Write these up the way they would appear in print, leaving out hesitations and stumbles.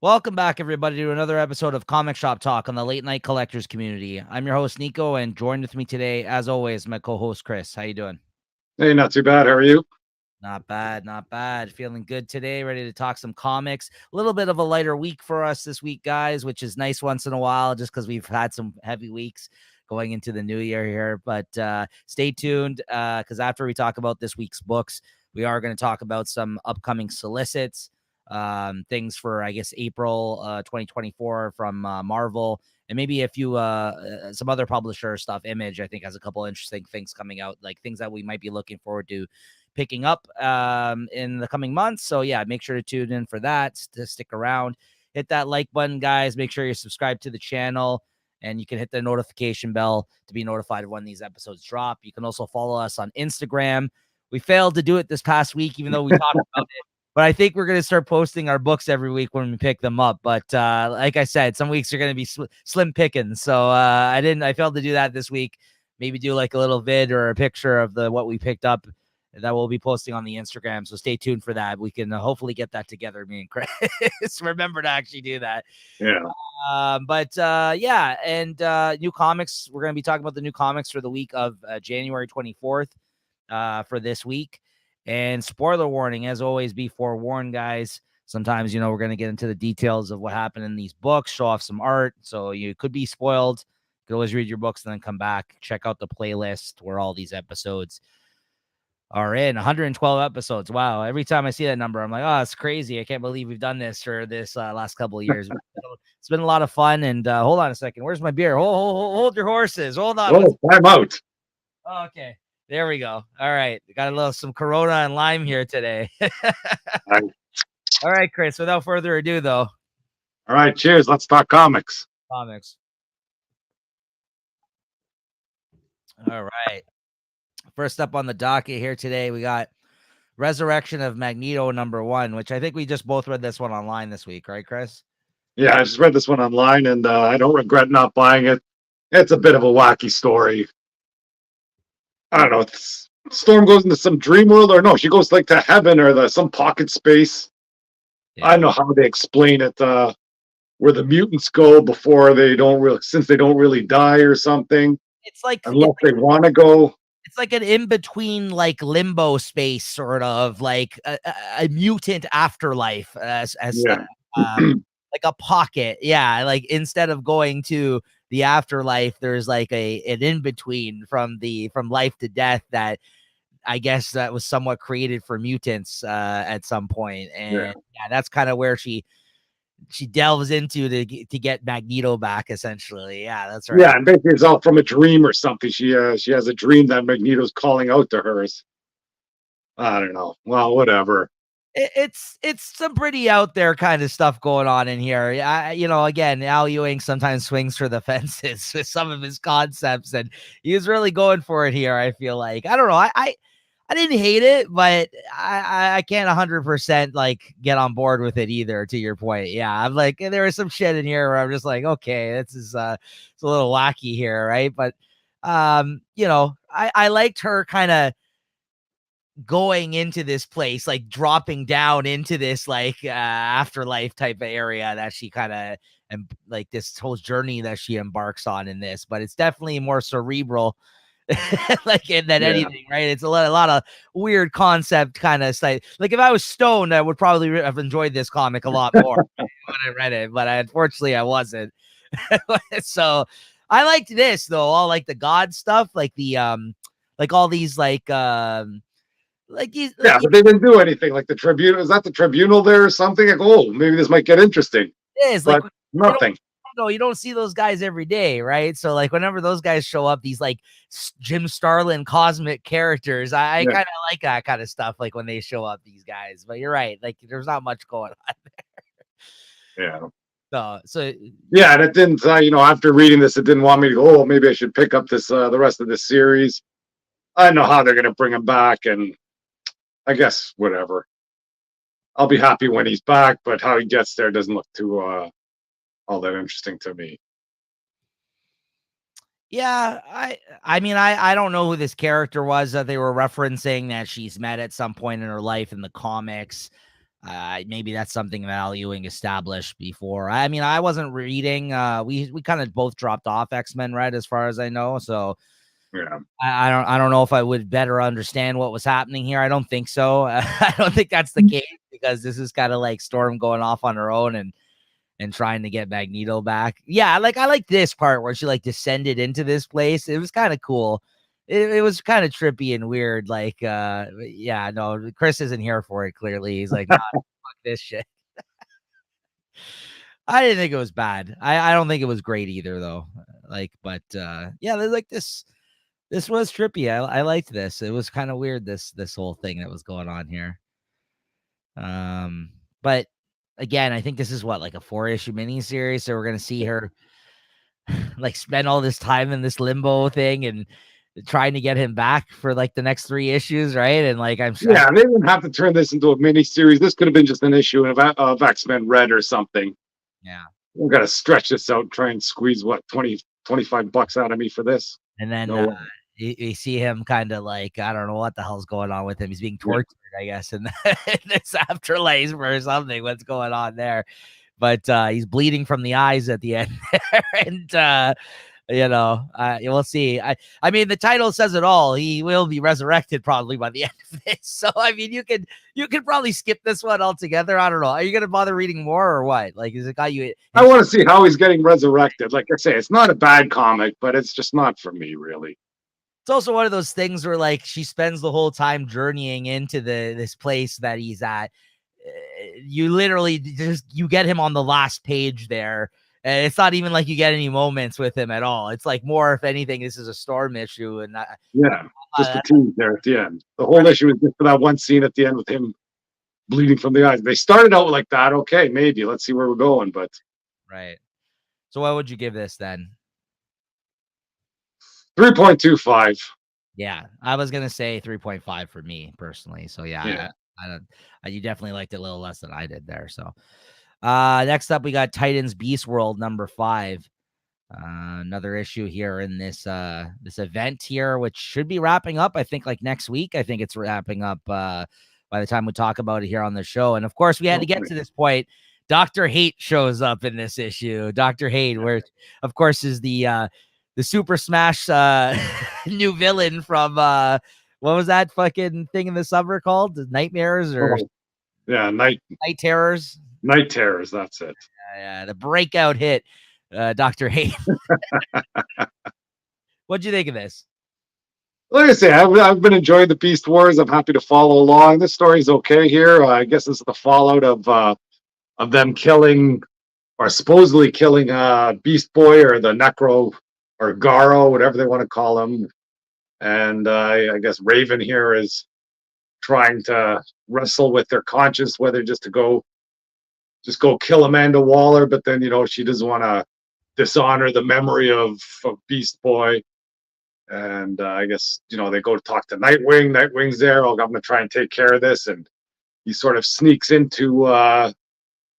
Welcome back, everybody, to another episode of Comic Shop Talk on the Late Night Collectors community. I'm your host, Nico, and joined with me today, as always, my co-host, Chris. How you doing? Hey, not too bad. How are you? Not bad, not bad. Feeling good today, ready to talk some comics. A little bit of a lighter week for us this week, guys, which is nice once in a while, just because we've had some heavy weeks going into the new year here. But stay tuned, because after we talk about this week's books, we are going to talk about some upcoming solicits, things for, I guess, April 2024 from Marvel, and maybe a few some other publisher stuff. Image, I think, has a couple interesting things coming out, like things that we might be looking forward to picking up in the coming months. So yeah, make sure to tune in for that, to stick around. Hit that like button, guys. Make sure you're subscribed to the channel, and you can hit the notification bell to be notified of when these episodes drop. You can also follow us on Instagram. We failed to do it this past week, even though we talked about it. But I think we're going to start posting our books every week when we pick them up. But like I said, some weeks are going to be slim pickings. So I failed to do that this week. Maybe do like a little vid or a picture of what we picked up that we'll be posting on the Instagram. So stay tuned for that. We can hopefully get that together, me and Chris. Remember to actually do that. Yeah. Yeah. And new comics. We're going to be talking about the new comics for the week of January 24th for this week. And spoiler warning, as always, be forewarned, guys. Sometimes, we're going to get into the details of what happened in these books, show off some art. So you could be spoiled. You could always read your books and then come back, check out the playlist where all these episodes are in. 112 episodes. Wow. Every time I see that number, I'm like, oh, it's crazy. I can't believe we've done this for this last couple of years. It's been a lot of fun. And hold on a second. Where's my beer? Hold your horses. Hold on. Oh, I'm out. Oh, okay. There we go. All right. Got some Corona and lime here today. All right, Chris. Without further ado, though. All right. Cheers. Let's talk comics. Comics. All right. First up on the docket here today, we got Resurrection of Magneto #1, which I think we just both read this one online this week, right, Chris? Yeah, I just read this one online, and I don't regret not buying it. It's a bit of a wacky story. I don't know. Storm goes into some dream world, or no, she goes like to heaven or some pocket space. Yeah. I don't know how they explain it. Where the mutants go before since they don't really die or something. It's like unless they want to go. It's like an in-between, like limbo space, sort of like a mutant afterlife, as yeah. like a pocket. Yeah, like instead of going to the afterlife, there's like an in-between from life to death that I guess that was somewhat created for mutants at some point. And yeah that's kind of where she delves into to get Magneto back, essentially. Yeah, that's right. Yeah, and basically it's all from a dream or something. She has a dream that Magneto's calling out to her. I don't know. Well, whatever. It's some pretty out there kind of stuff going on in here. Again, Al Ewing sometimes swings for the fences with some of his concepts, and he was really going for it here. I feel like, I don't know. I didn't hate it, but I can't 100% like get on board with it either. To your point, yeah, I'm like, there was some shit in here where I'm just like, okay, this is it's a little wacky here, right? But I liked her kind of going into this place, like dropping down into this like afterlife type of area that she kind of, and like this whole journey that she embarks on in this. But it's definitely more cerebral than anything, right? It's a lot of weird concept kind of stuff. Like if I was stoned, I would probably have enjoyed this comic a lot more when I read it, but unfortunately I wasn't. So I liked this though, all like the god stuff, like the like all these like but they didn't do anything. Like the tribunal, is that the tribunal there or something? Like, oh, maybe this might get interesting. It is, but like nothing. You don't see those guys every day, right? So like whenever those guys show up, these like Jim Starlin cosmic characters, I kind of like that kind of stuff, like when they show up, these guys. But you're right, like there's not much going on there. Yeah. So yeah, and it didn't. After reading this, it didn't want me to go. Oh, maybe I should pick up this the rest of this series. I know how they're going to bring him back, and I guess whatever. I'll be happy when he's back, but how he gets there doesn't look too all that interesting to me. Yeah, I mean, I don't know who this character was that they were referencing that she's met at some point in her life in the comics. maybe that's something Val Ewing established before. I mean, I wasn't reading. We kind of both dropped off X-Men, right, as far as I know. So Yeah. I don't know if I would better understand what was happening here. I don't think so. I don't think that's the case, because this is kind of like Storm going off on her own and trying to get Magneto back. Yeah, I like this part where she like descended into this place. It was kind of cool. It was kind of trippy and weird. Like, yeah, no, Chris isn't here for it. Clearly, he's like, nah, fuck this shit. I didn't think it was bad. I don't think it was great either, though. Like, but yeah, like this. This was trippy. I liked this. It was kind of weird, this whole thing that was going on here. But again, I think this is what, like a 4-issue miniseries. So we're gonna see her like spend all this time in this limbo thing and trying to get him back for like the next 3 issues, right? And like Yeah, they didn't have to turn this into a mini series. This could have been just an issue of X-Men Red or something. yeah. We're gonna stretch this out, try and squeeze what, 20, $25 out of me for this. And then No way. you see him kind of like, I don't know what the hell's going on with him. He's being tortured, I guess, in this afterlife or something. What's going on there? But he's bleeding from the eyes at the end there. And you know, we'll see. I mean, the title says it all. He will be resurrected probably by the end of this. So I mean, you could probably skip this one altogether. I don't know. Are you gonna bother reading more or what? Like, is it got you? I want to see how he's getting resurrected. Like I say, it's not a bad comic, but it's just not for me, really. It's also one of those things where like she spends the whole time journeying into this place that he's at. You literally just you get him on the last page there. And it's not even like you get any moments with him at all. It's like more, if anything, this is a Storm issue. And Yeah, just a tease there at the end. The whole issue is just for that one scene at the end with him bleeding from the eyes. They started out like that. Okay, maybe let's see where we're going. But right. So what would you give this then? 3.25. Yeah, I was gonna say 3.5 for me personally. So yeah. I don't. You definitely liked it a little less than I did there. So next up we got Titans Beast World number 5. Another issue here in this this event here, which should be wrapping up, I think, like next week. I think it's wrapping up by the time we talk about it here on the show. And of course, we had to get to this point. Dr. Hate shows up in this issue. Dr. Hate, where of course is the Super Smash new villain from what was that fucking thing in the summer called? The Nightmares or Night Terrors? Night Terrors, that's it. The breakout hit, Dr. Hate. What'd you think of this? Like I say, I've been enjoying the Beast Wars. I'm happy to follow along. This story's okay here. I guess this is the fallout of them killing or supposedly killing Beast Boy or the Necro or Garo, whatever they want to call him. And I guess Raven here is trying to wrestle with their conscience, whether just to go kill Amanda Waller, but then she doesn't want to dishonor the memory of Beast Boy. And I guess they go to talk to Nightwing. Nightwing's there. Oh, I'm going to try and take care of this, and he sort of sneaks into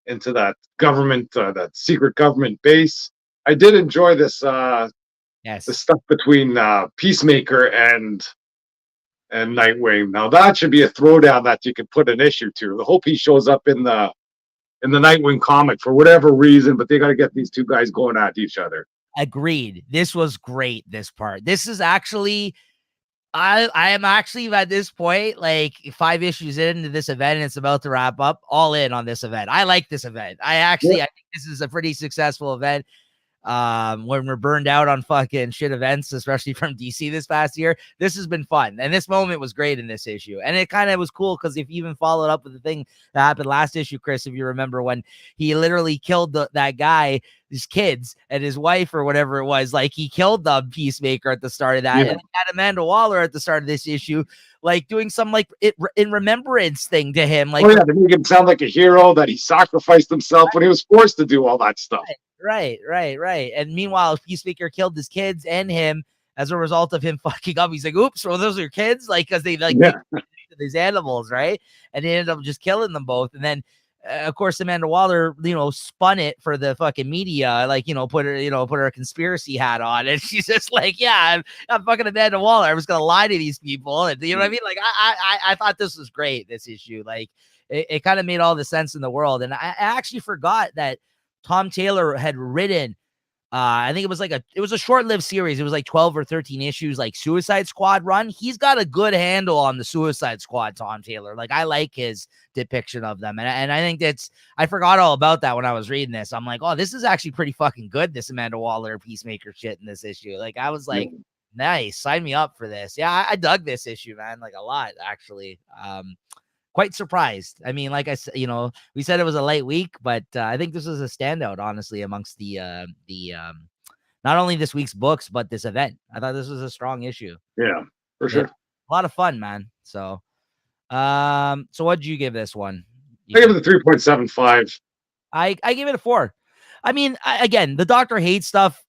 that government, that secret government base. I did enjoy this. Yes, the stuff between Peacemaker and Nightwing. Now that should be a throwdown that you could put an issue to. I hope he shows up in the Nightwing comic for whatever reason, but they got to get these two guys going at each other. agreed. This was great. This part. This is actually. I am actually at this point, like 5 issues into this event, and it's about to wrap up. All in on this event. I like this event. I think this is a pretty successful event. When we're burned out on fucking shit events, especially from DC this past year, this has been fun. And this moment was great in this issue. And it kind of was cool because if you even followed up with the thing that happened last issue, Chris, if you remember when he literally killed that guy, his kids and his wife or whatever it was, like he killed the Peacemaker at the start of that. And had Amanda Waller at the start of this issue, like doing some like in remembrance thing to him. Like, to make him sound like a hero that he sacrificed himself when he was forced to do all that stuff. Right. And meanwhile, Peacemaker killed his kids and him as a result of him fucking up. He's like, oops, well, those are your kids? Like, because they like these animals, right? And he ended up just killing them both. And then, of course, Amanda Waller, spun it for the fucking media, like, put her conspiracy hat on. And she's just like, yeah, I'm fucking Amanda Waller. I was going to lie to these people. And you know what I mean? Like, I thought this was great, this issue. Like, it kind of made all the sense in the world. And I actually forgot that Tom Taylor had written, I think it was a short-lived series. It was like 12 or 13 issues, like Suicide Squad run. He's got a good handle on the Suicide Squad, Tom Taylor. Like, I like his depiction of them. And I think I forgot all about that when I was reading this. I'm like, oh, this is actually pretty fucking good, this Amanda Waller Peacemaker shit in this issue. Like, I was like, nice, sign me up for this. Yeah, I dug this issue, man, like a lot, actually. Quite surprised. I mean, like I said, we said it was a light week, but I think this was a standout, honestly, amongst the not only this week's books, but this event. I thought this was a strong issue. Yeah, for sure. A lot of fun, man. So, so what'd you give this one? I give it a 3.75. I give it a 4. I mean, again, the Dr. Hate stuff,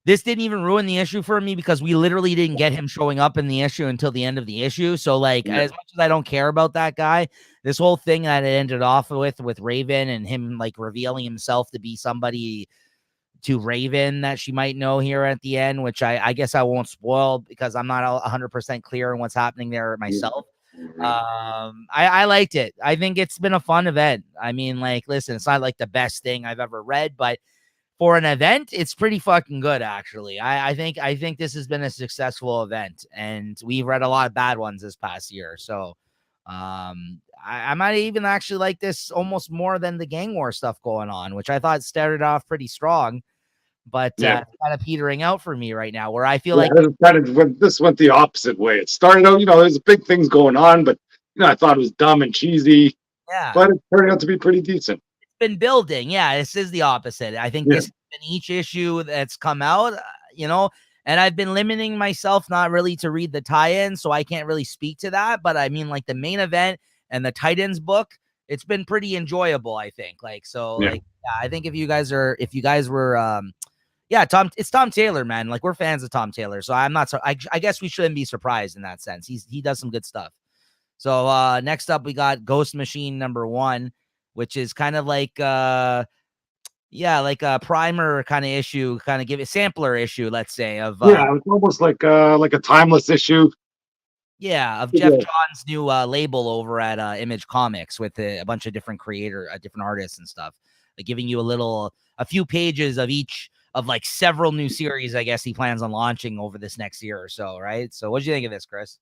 this didn't even ruin the issue for me because we literally didn't get him showing up in the issue until the end of the issue. So, like, as much as I don't care about that guy, this whole thing that it ended off with Raven and him, like, revealing himself to be somebody to Raven that she might know here at the end, which I guess I won't spoil because I'm not 100% clear on what's happening there myself. I liked it. I think it's been a fun event. I mean, like, listen, it's not like the best thing I've ever read, but for an event, it's pretty fucking good, actually. I think this has been a successful event, and we've read a lot of bad ones this past year. So I might even actually like this almost more than the gang war stuff going on, which I thought started off pretty strong, but kind of petering out for me right now, where I feel like this went the opposite way. It started out, there's big things going on, but I thought it was dumb and cheesy. Yeah, but it turned out to be pretty decent. Been building. Yeah, this is the opposite. I think this has been each issue that's come out, and I've been limiting myself not really to read the tie-in, so I can't really speak to that. But I mean, like, the main event and the Titans book, it's been pretty enjoyable, I think. Like, so I think if you guys were it's Tom Taylor, man. Like, we're fans of Tom Taylor, so I'm not so I guess we shouldn't be surprised in that sense. He does some good stuff. So next up we got Ghost Machine #1, which is kind of like like a primer kind of issue, kind of give it sampler issue, let's say, of it's almost like a timeless issue. Yeah, of Jeff John's new label over at Image Comics with a bunch of different different artists and stuff, like giving you a few pages of each of like several new series I guess he plans on launching over this next year or so, right? So what do you think of this, Chris?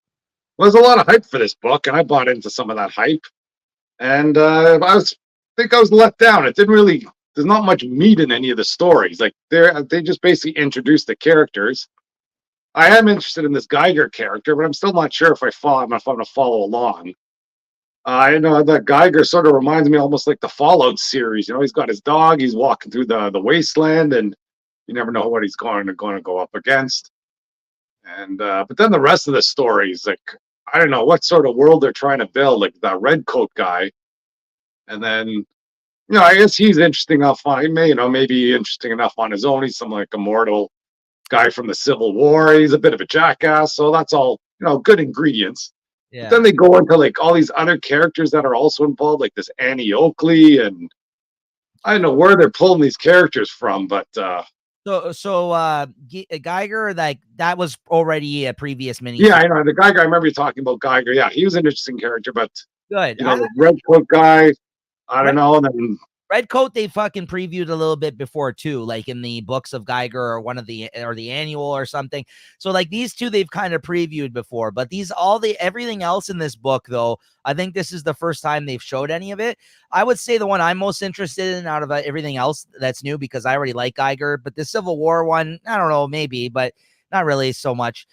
Well, there's a lot of hype for this book, and I bought into some of that hype. And I think I was let down. It didn't really. There's not much meat in any of the stories. Like, they just basically introduced the characters. I am interested in this Geiger character, but I'm still not sure if I'm going to follow along. I know that Geiger sort of reminds me almost like the Fallout series. He's got his dog. He's walking through the wasteland, and you never know what he's going to go up against. And but then the rest of the stories, like, I don't know what sort of world they're trying to build. Like, the red coat guy. And then, I guess he's interesting enough on, maybe interesting enough on his own. He's some like immortal guy from the Civil War. He's a bit of a jackass. So that's all, good ingredients. Yeah. But then they go into like all these other characters that are also involved, like this Annie Oakley. And I don't know where they're pulling these characters from, but So Geiger, like, that was already a previous mini. Yeah, I know the Geiger. I remember you talking about Geiger. Yeah, he was an interesting character, but good. The red coat guy. I don't know. Then Red Coat, they fucking previewed a little bit before too, like in the books of Geiger or the annual or something. So like these two, they've kind of previewed before, but everything else in this book, though, I think this is the first time they've showed any of it. I would say the one I'm most interested in out of everything else that's new, because I already like Geiger, but the Civil War one, I don't know, maybe, but not really so much.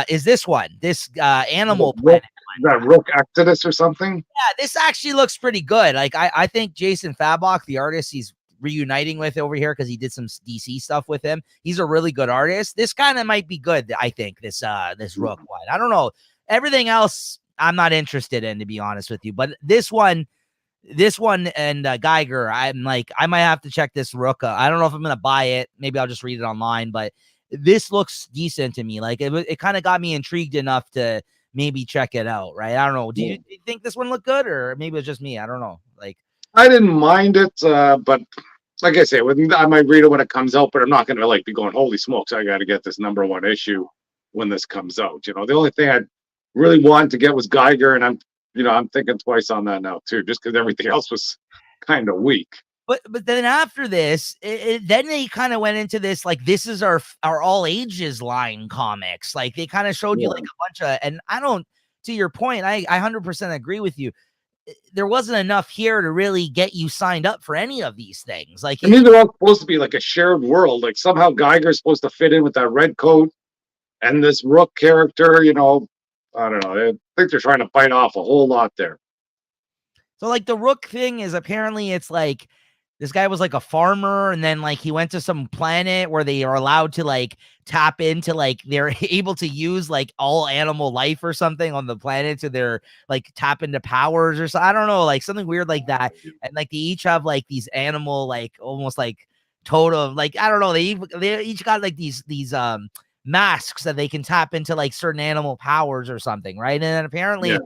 Is this one, this Animal Planet? That Rook Exodus or something? Yeah, this actually looks pretty good. Like, I think Jason Fabok, the artist he's reuniting with over here, because he did some DC stuff with him, he's a really good artist. This kind of might be good, I think, this Rook one. I don't know. Everything else I'm not interested in, to be honest with you. But this one and Geiger, I'm like, I might have to check this Rook. I don't know if I'm going to buy it. Maybe I'll just read it online. But this looks decent to me. Like, it kind of got me intrigued enough to maybe check it out, right? I don't know. Do you think this one looked good, or maybe it's just me? I don't know. Like, I didn't mind it, but like I say, I might read it when it comes out, but I'm not going to like be going, holy smokes, I got to get this #1 issue when this comes out. The only thing I really wanted to get was Geiger, and I'm I'm thinking twice on that now too, just because everything else was kind of weak. But then after this, then they kind of went into this like this is our all ages line comics. Like they kind of showed you like a bunch of, and I don't, to your point, I 100% agree with you. There wasn't enough here to really get you signed up for any of these things. Like, I mean, they're all supposed to be like a shared world. Like somehow Geiger's supposed to fit in with that red coat and this Rook character. I don't know. I think they're trying to bite off a whole lot there. So like the Rook thing is apparently it's like this guy was like a farmer, and then like he went to some planet where they are allowed to like tap into like they're able to use like all animal life or something on the planet to their like tap into powers or so. I don't know, like something weird like that. And like they each have like these animal like almost like totem, like I don't know, they each got like these masks that they can tap into like certain animal powers or something, right? And then apparently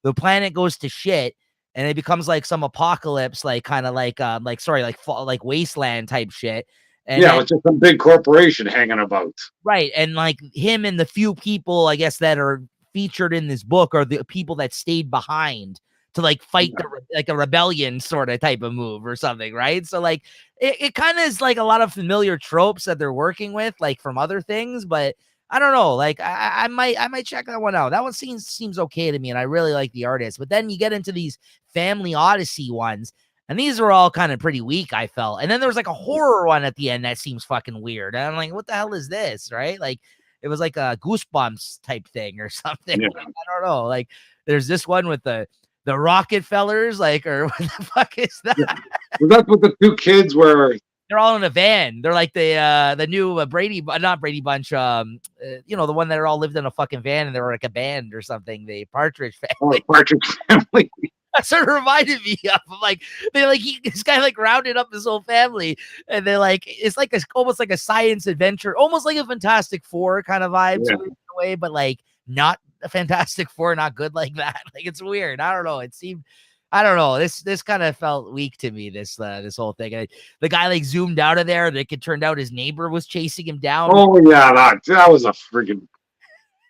the planet goes to shit and it becomes like some apocalypse, like kind of like like wasteland type shit. And yeah, it's just some big corporation hanging about. Right. And like him and the few people, I guess, that are featured in this book are the people that stayed behind to like fight like a rebellion sort of type of move or something, right? So like it kind of is like a lot of familiar tropes that they're working with, like from other things, but I don't know. Like I might check that one out. That one seems okay to me, and I really like the artist. But then you get into these Family Odyssey ones, and these are all kind of pretty weak, I felt. And then there was like a horror one at the end that seems fucking weird. And I'm like, what the hell is this? Right? Like it was like a Goosebumps type thing or something. Yeah. Like, I don't know. Like there's this one with the Rockefellers, like, or what the fuck is that? Yeah. Well, that's what the two kids were. They're all in a van. They're like the new Brady, not Brady Bunch. The one that all lived in a fucking van and they were like a band or something. The Partridge Family. Oh, Partridge Family. That's what it reminded me of. Like this guy like rounded up his whole family, and they like it's like almost like a science adventure, almost like a Fantastic Four kind of vibes in a way, but like not a Fantastic Four, not good like that. Like it's weird. I don't know. It seemed. I don't know. This kind of felt weak to me. This whole thing. The guy like zoomed out of there. It turned out his neighbor was chasing him down. Oh yeah, that was a freaking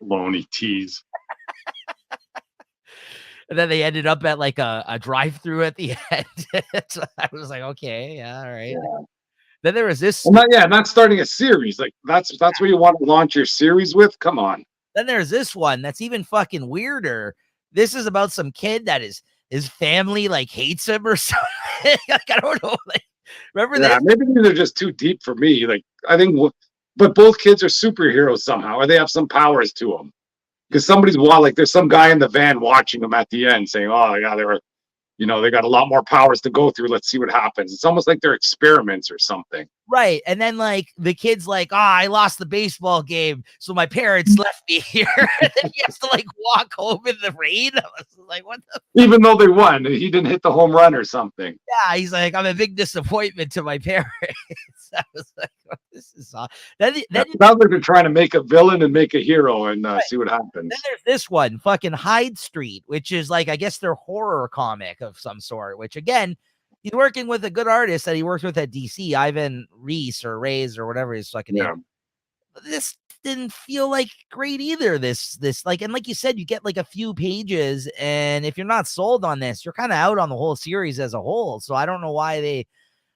baloney tease. And then they ended up at like a drive-through at the end. So I was like, okay, yeah, all right. Yeah. Then there was this. Well, not starting a series. Like that's what you want to launch your series with. Come on. Then there's this one that's even fucking weirder. This is about some kid that his family like hates him or something. Like, I don't know. Like, remember that? Maybe these are just too deep for me. Like I think, but both kids are superheroes somehow, or they have some powers to them. Because somebody's like, there's some guy in the van watching them at the end, saying, "Oh yeah, they got a lot more powers to go through. Let's see what happens." It's almost like they're experiments or something. Right. And then like the kid's like, I lost the baseball game, so my parents left me here. And then he has to like walk home in the rain. I was like, what the even though they won, he didn't hit the home run or something. Yeah, he's like, I'm a big disappointment to my parents. I was like, this is sounds like they're trying to make a villain and make a hero and see what happens. Then there's this one, fucking Hyde Street, which is like, I guess their horror comic of some sort, which again, he's working with a good artist that he worked with at DC, Ivan Reis or Reyes or whatever his fucking name. This didn't feel like great either. This like, and like you said, you get like a few pages, and if you're not sold on this, you're kind of out on the whole series as a whole. So I don't know why they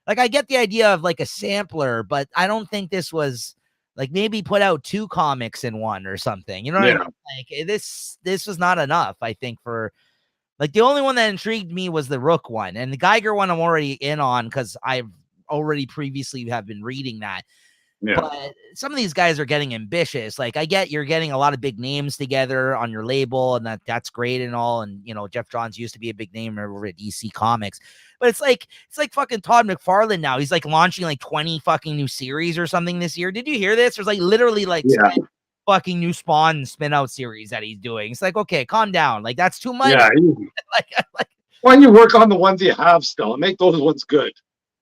like. I get the idea of like a sampler, but I don't think this was like maybe put out 2 comics in one or something. You know what I mean? Like this was not enough. I think for. Like the only one that intrigued me was the Rook one, and the Geiger one I'm already in on because I've already previously have been reading that. Yeah. But some of these guys are getting ambitious. Like I get you're getting a lot of big names together on your label, and that's great and all. And Jeff Johns used to be a big name over at DC Comics, but it's like fucking Todd McFarlane now. He's like launching like 20 fucking new series or something this year. Did you hear this? There's like literally like fucking new Spawn spin out series that he's doing. It's like, okay, calm down. Like that's too much. Yeah. like why don't you work on the ones you have still and make those ones good?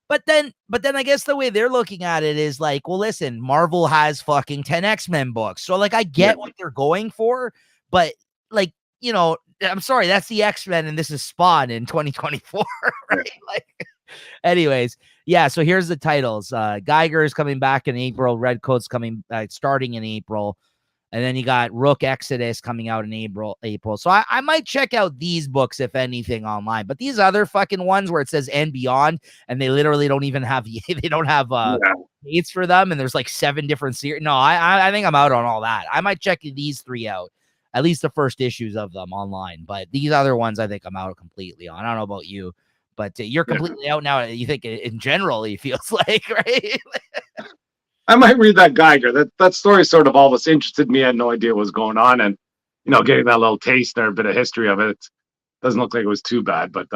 But then I guess the way they're looking at it is like, well, listen, Marvel has fucking 10 X-Men books. So like I get what they're going for, but like, I'm sorry, that's the X-Men and this is Spawn in 2024, right? Like anyways, yeah, so here's the titles. Geiger is coming back in April, Redcoat's coming starting in April. And then you got Rook Exodus coming out in April. So I might check out these books, if anything, online. But these other fucking ones where it says and beyond, and they literally don't even have they don't have dates for them, and there's like 7 different series. No, I think I'm out on all that. I might check these 3 out, at least the first issues of them online. But these other ones, I think I'm out completely on. I don't know about you, but you're completely out now. You think in general, it feels like, right? I might read that Geiger. That story sort of always interested me. I had no idea what was going on, and getting that little taste or a bit of history of it doesn't look like it was too bad. But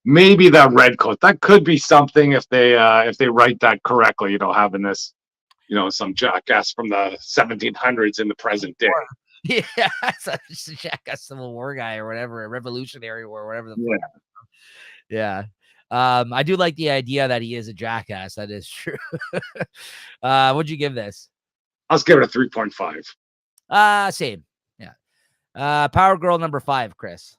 maybe that red coat, that could be something if they write that correctly. Having this, some jackass from the 1700s in the present day. Yeah, it's a jackass Civil War guy or whatever, a Revolutionary War, whatever the fuck. Yeah. I do like the idea that he is a jackass. That is true. What'd you give this? I'll just give it a 3.5. Same. Yeah. Power Girl number 5, Chris.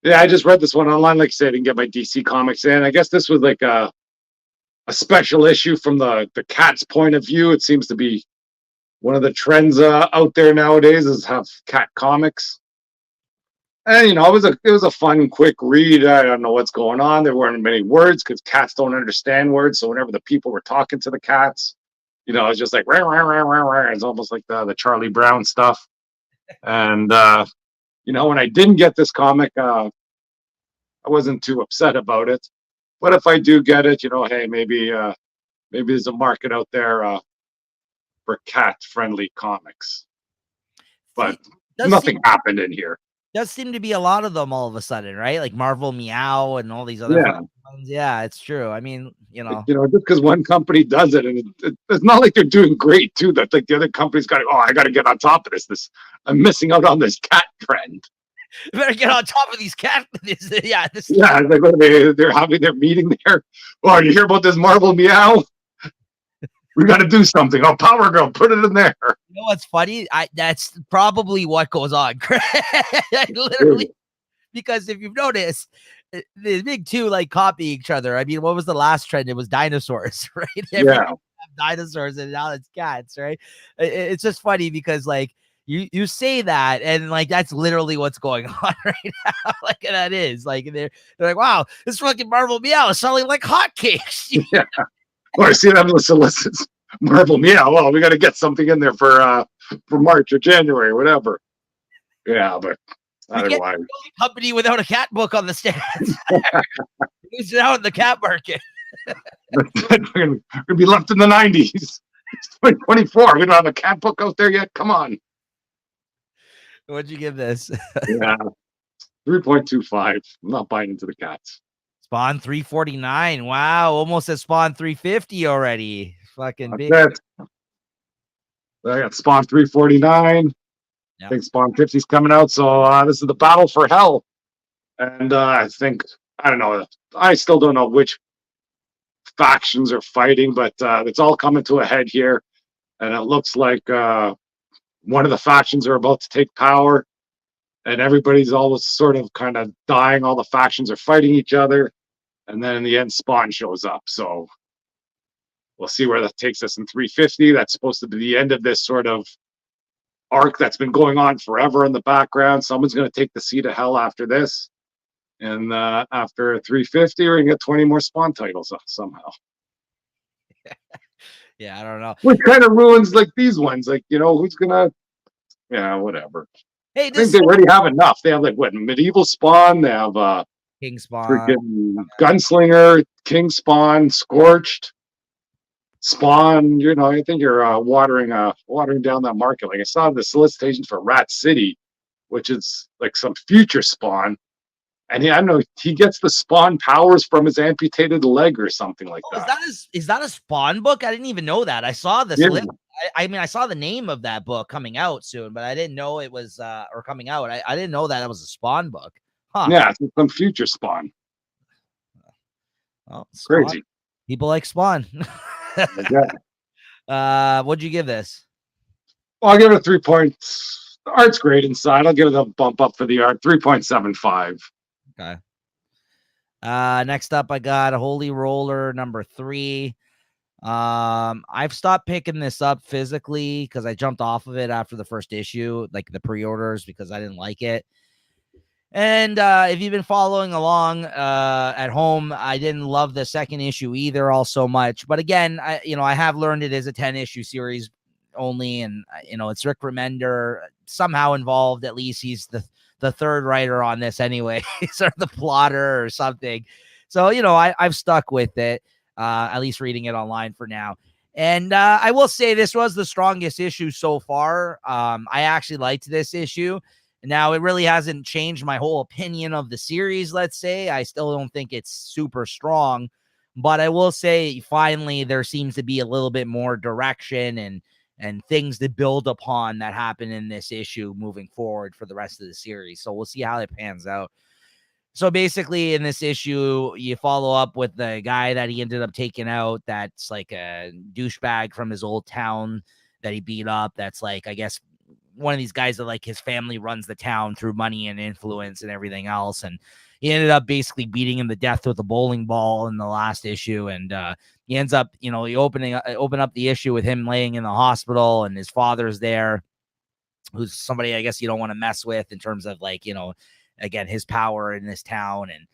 Yeah, I just read this one online. Like I said, I didn't get my DC Comics in. I guess this was like a special issue from the cat's point of view. It seems to be one of the trends out there nowadays is have cat comics. And it was a fun, quick read. I don't know what's going on. There weren't many words because cats don't understand words. So whenever the people were talking to the cats, it's just like rah, rah, rah, rah, rah. It's almost like the Charlie Brown stuff. And when I didn't get this comic, I wasn't too upset about it. But if I do get it, hey, maybe there's a market out there for cat-friendly comics. But nothing happened in here. Does seem to be a lot of them all of a sudden, right? Like Marvel Meow and all these other ones. Yeah, it's true. I mean, just because one company does it, and it's not like they're doing great too. That like the other company's got, I got to get on top of this. I'm missing out on this cat trend. You better get on top of these cat. Yeah, like they're having their meeting there. Oh, you hear about this Marvel Meow? We got to do something. Oh, Power Girl, put it in there. You know what's funny? That's probably what goes on. Literally, because if you've noticed, the big two like copy each other. I mean, what was the last trend? It was dinosaurs, right? Yeah, dinosaurs, and now it's cats, right? It's just funny because like you say that, and like that's literally what's going on right now. Like that is like they're like, wow, this fucking Marvel Meow is selling like hotcakes. Yeah. Or I see them solicits Marvel Meow. Well, we got to get something in there for March or January, whatever. Yeah, but I don't know why. Company without a cat book on the stands. Who's out in the cat market? We're gonna be left in the 90s. It's 2024. We don't have a cat book out there yet. Come on. What'd you give this? Yeah, 3.25. I'm not buying into the cats. Spawn 349. Wow, almost at Spawn 350 already. Fucking big. I got Spawn 349. Yep. I think Spawn 50 is coming out. So this is the battle for hell. And I don't know. I still don't know which factions are fighting, but it's all coming to a head here. And it looks like one of the factions are about to take power. And everybody's always sort of kind of dying. All the factions are fighting each other. And then in the end, Spawn shows up. So we'll see where that takes us in 350. That's supposed to be the end of this sort of arc that's been going on forever in the background. Someone's going to take the seat of hell after this. And after 350, we're going to get 20 more Spawn titles somehow. Yeah, I don't know. Which kind of ruins like these ones. Like, who's going to, whatever. Hey, I think they already have enough. They have like medieval Spawn. They have King Spawn, freaking Gunslinger, King Spawn, Scorched, Spawn. I think you're watering down that market. Like I saw the solicitation for Rat City, which is like some future Spawn, and I don't know, he gets the Spawn powers from his amputated leg or something like that. Is that a Spawn book? I didn't even know that. I saw this list. I mean, I saw the name of that book coming out soon, but I didn't know it was or coming out. I didn't know that it was a Spawn book. Huh. Yeah, it's some future Spawn. Oh, Spawn. Crazy. People like Spawn. What'd you give this? Well, I'll give it a 3 points. The art's great inside. I'll give it a bump up for the art. 3.75. Okay. Next up, I got Holy Roller number 3. I've stopped picking this up physically because I jumped off of it after the first issue, like the pre-orders, because I didn't like it. And if you've been following along at home, I didn't love the second issue either all so much. But again, I have learned it is a 10-issue series only, and it's Rick Remender somehow involved. At least he's the third writer on this anyway, or the plotter or something. So I've stuck with it, at least reading it online for now. And I will say this was the strongest issue so far. I actually liked this issue. Now, it really hasn't changed my whole opinion of the series, let's say. I still don't think it's super strong, but I will say finally there seems to be a little bit more direction and things to build upon that happen in this issue moving forward for the rest of the series. So we'll see how it pans out. So basically, in this issue, you follow up with the guy that he ended up taking out that's like a douchebag from his old town that he beat up. That's like, I guess, one of these guys that like his family runs the town through money and influence and everything else. And he ended up basically beating him to death with a bowling ball in the last issue. And he ends up, you open up the issue with him laying in the hospital and his father's there, who's somebody I guess you don't want to mess with in terms of like, again, his power in this town. And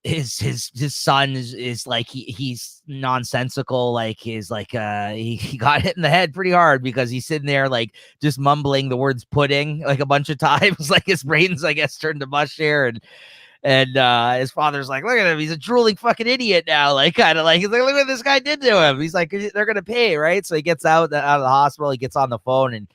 his son is like he's nonsensical, like he got hit in the head pretty hard because he's sitting there like just mumbling the words pudding like a bunch of times. Like his brains I guess turned to mush here. And his father's like, look at him, he's a drooling fucking idiot now, like kind of like he's like, look what this guy did to him. He's like, they're gonna pay, right? So he gets out of the hospital, he gets on the phone, and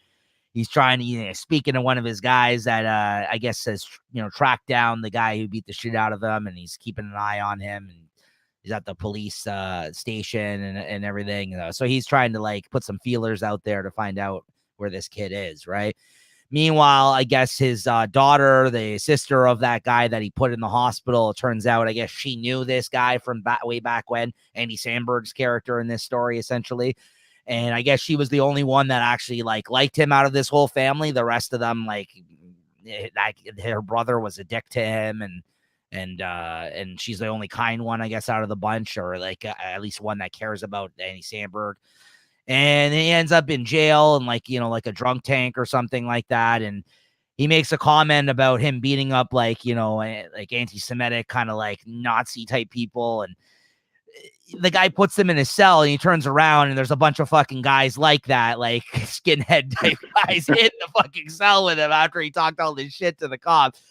he's trying to, speaking to one of his guys that I guess says, track down the guy who beat the shit out of him, and he's keeping an eye on him, and he's at the police station and everything. So he's trying to like put some feelers out there to find out where this kid is, right? Meanwhile, I guess his daughter, the sister of that guy that he put in the hospital, it turns out, I guess she knew this guy from way back when, Andy Samberg's character in this story, essentially. And I guess she was the only one that actually liked him out of this whole family. The rest of them, her brother was a dick to him, and she's the only kind one, I guess, out of the bunch, or at least one that cares about Andy Samberg. And he ends up in jail and like a drunk tank or something like that. And he makes a comment about him beating up like anti-Semitic kind of like Nazi type people. And the guy puts them in his cell and he turns around and there's a bunch of fucking guys like that, like skinhead type guys in the fucking cell with him after he talked all this shit to the cops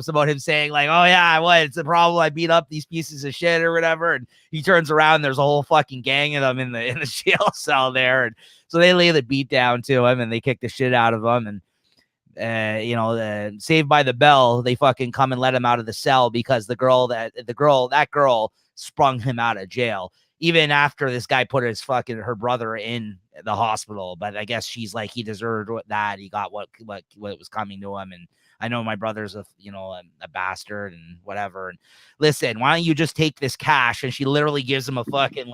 about him saying like, oh yeah, it's a problem, I beat up these pieces of shit or whatever. And he turns around and there's a whole fucking gang of them in the jail cell there. And so they lay the beat down to him and they kick the shit out of him. And Saved by the Bell, they fucking come and let him out of the cell because that girl sprung him out of jail, even after this guy put her brother in the hospital. But I guess she's like, he deserved that. He got what was coming to him. And I know my brother's a bastard and whatever. And listen, why don't you just take this cash? And she literally gives him a fucking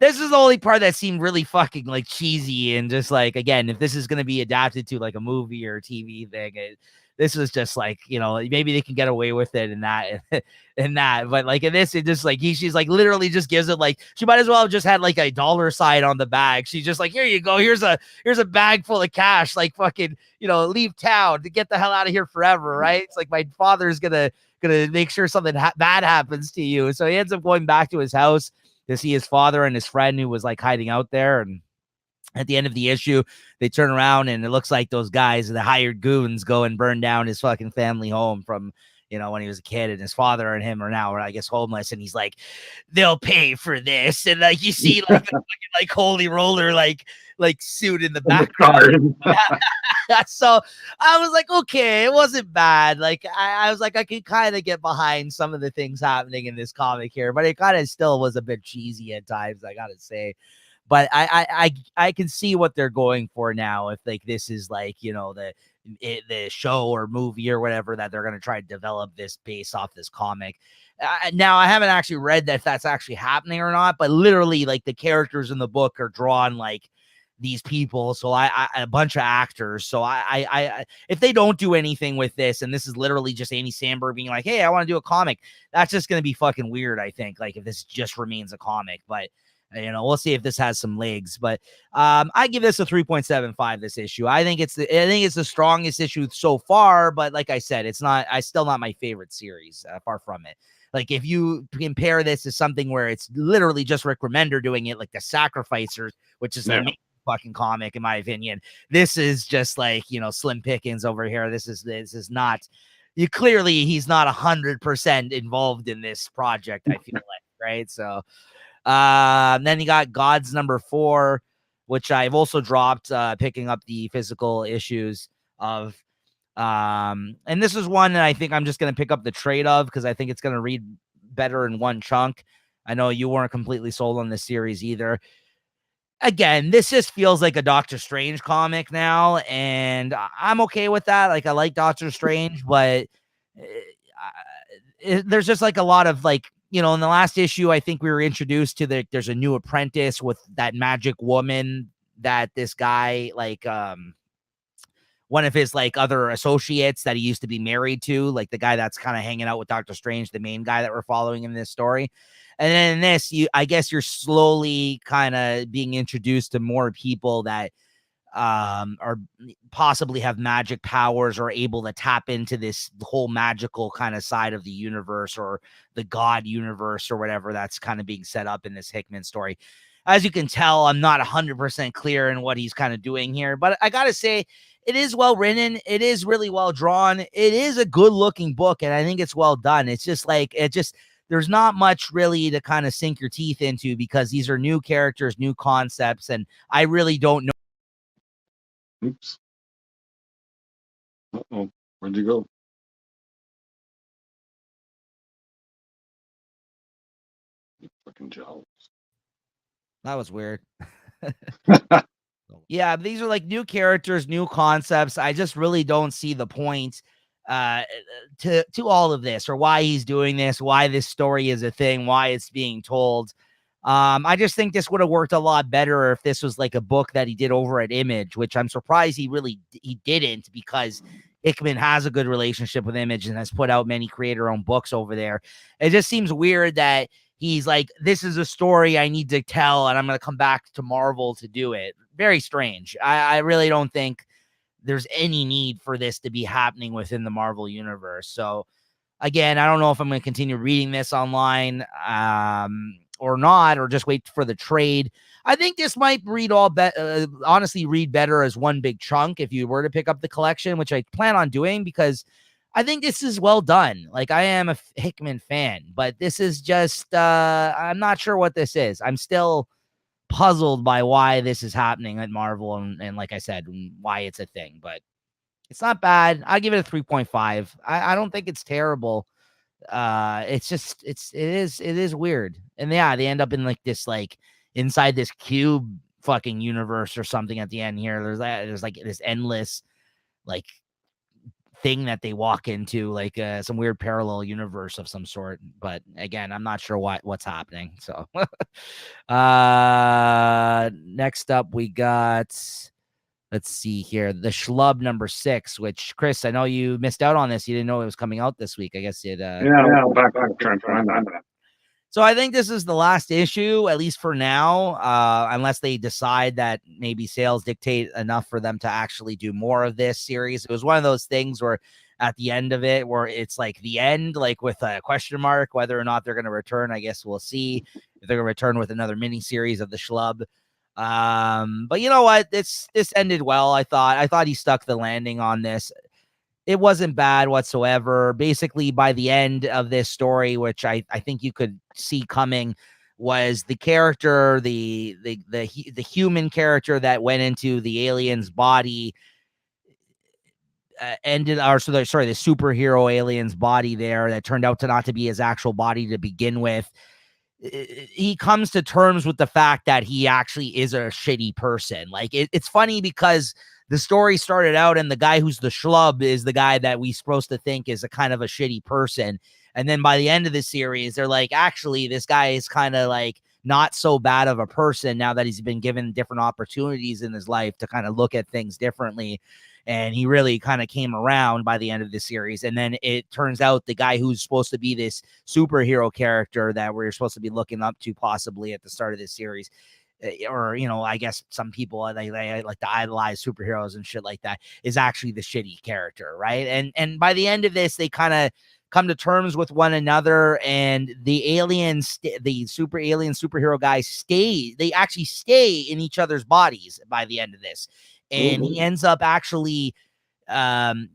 this is the only part that seemed really fucking like cheesy. And just like, again, if this is going to be adapted to like a movie or a TV thing, this was just like, maybe they can get away with it in that, but like in this, it just like she's like literally just gives it, like she might as well have just had like a dollar sign on the bag. She's just like, here you go, here's a bag full of cash, like fucking, leave town to get the hell out of here forever, right? It's like my father's gonna make sure something bad happens to you. So he ends up going back to his house to see his father and his friend who was like hiding out there. And at the end of the issue, they turn around and it looks like those guys, the hired goons, go and burn down his fucking family home from, when he was a kid, and his father and him are now, I guess, homeless. And he's like, they'll pay for this. And like, you see like the fucking like holy roller, like suit in the background. So I was like, okay, it wasn't bad. Like I was like, I could kind of get behind some of the things happening in this comic here, but it kind of still was a bit cheesy at times, I gotta say. But I can see what they're going for now. If like this is like, the show or movie or whatever that they're going to try to develop this based off this comic. Now I haven't actually read that if that's actually happening or not, but literally like the characters in the book are drawn like these people. So I a bunch of actors. So I if they don't do anything with this, and this is literally just Andy Samberg being like, hey, I want to do a comic, that's just going to be fucking weird. I think, like, if this just remains a comic, but we'll see if this has some legs. But I give this a 3.75 this issue. I think it's the strongest issue so far, but like I said, it's still not my favorite series, far from it. Like, if you compare this to something where it's literally just Rick Remender doing it, like The Sacrificers, which is an amazing fucking comic, in my opinion, this is just like, slim pickings over here. This is not, he's not 100% involved in this project, I feel like, right? So then you got God's number 4, which I've also dropped, picking up the physical issues of. And this is one that I think I'm just going to pick up the trade of, because I think it's going to read better in one chunk. I know you weren't completely sold on this series either. Again, this just feels like a Doctor Strange comic now, and I'm okay with that. Like, I like Doctor Strange, but there's just like a lot of, like, in the last issue, I think we were introduced to there's a new apprentice with that magic woman that this guy, like, one of his, like, other associates that he used to be married to, like the guy that's kind of hanging out with Doctor Strange, the main guy that we're following in this story. And then in this, I guess you're slowly kind of being introduced to more people that or possibly have magic powers or able to tap into this whole magical kind of side of the universe, or the God universe, or whatever that's kind of being set up in this Hickman story. As you can tell, I'm not 100% clear in what he's kind of doing here, but I gotta say, it is well written. It is really well drawn. It is a good looking book, and I think it's well done. It's just like, there's not much really to kind of sink your teeth into, because these are new characters, new concepts, and I really don't know. Oops. Uh-oh. Where'd you go? You fucking Joe. That was weird. Yeah, these are like new characters, new concepts. I just really don't see the point to all of this, or why he's doing this, why this story is a thing, why it's being told. I just think this would have worked a lot better if this was like a book that he did over at Image, which I'm surprised he didn't, because Hickman has a good relationship with Image and has put out many creator-owned books over there. It just seems weird that he's like, this is a story I need to tell, and I'm going to come back to Marvel to do it. Very strange. I really don't think there's any need for this to be happening within the Marvel universe. So again, I don't know if I'm going to continue reading this online or not, or just wait for the trade. I think this might honestly read better as one big chunk if you were to pick up the collection, which I plan on doing, because I think this is well done. Like, I am a Hickman fan, but this is just, I'm not sure what this is. I'm still puzzled by why this is happening at Marvel, and like I said, why it's a thing, but it's not bad. I give it a 3.5. I don't think it's terrible. It's just, it is weird. And yeah, they end up in like this, like inside this cube fucking universe or something at the end here. There's like this endless like thing that they walk into, like some weird parallel universe of some sort. But again, I'm not sure what's happening. So next up we got, let's see here, the Schlub number 6, which, Chris, I know you missed out on this. You didn't know it was coming out this week. I guess it I'll back trying to find that. So I think this is the last issue, at least for now, unless they decide that maybe sales dictate enough for them to actually do more of this series. It was one of those things where at the end of it, where it's like the end, like with a question mark, whether or not they're going to return. I guess we'll see if they're going to return with another mini series of the Schlub. But you know what? This ended well. I thought he stuck the landing on this. It wasn't bad whatsoever. Basically, by the end of this story, which I think you could see coming, was the character, the human character that went into the alien's body, the superhero alien's body there, that turned out to not to be his actual body to begin with. He comes to terms with the fact that he actually is a shitty person. Like, it's funny because the story started out, and the guy who's the Schlub is the guy that we supposed to think is a kind of a shitty person. And then by the end of the series, they're like, actually, this guy is kind of like not so bad of a person now that he's been given different opportunities in his life to kind of look at things differently. And he really kind of came around by the end of the series. And then it turns out the guy who's supposed to be this superhero character that we're supposed to be looking up to possibly at the start of this series, or, you know, I guess some people they like to idolize superheroes and shit like that, is actually the shitty character, right? And by the end of this, they kind of come to terms with one another, and the aliens, the superhero guys they actually stay in each other's bodies by the end of this. And he ends up actually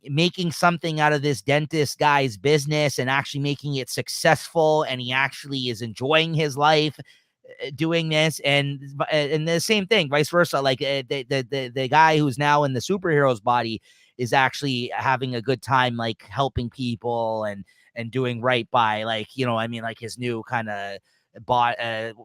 making something out of this dentist guy's business and actually making it successful. And he actually is enjoying his life doing this. And the same thing, vice versa. Like the guy who's now in the superhero's body is actually having a good time, like helping people and doing right by, like, you know, I mean, like his new kind of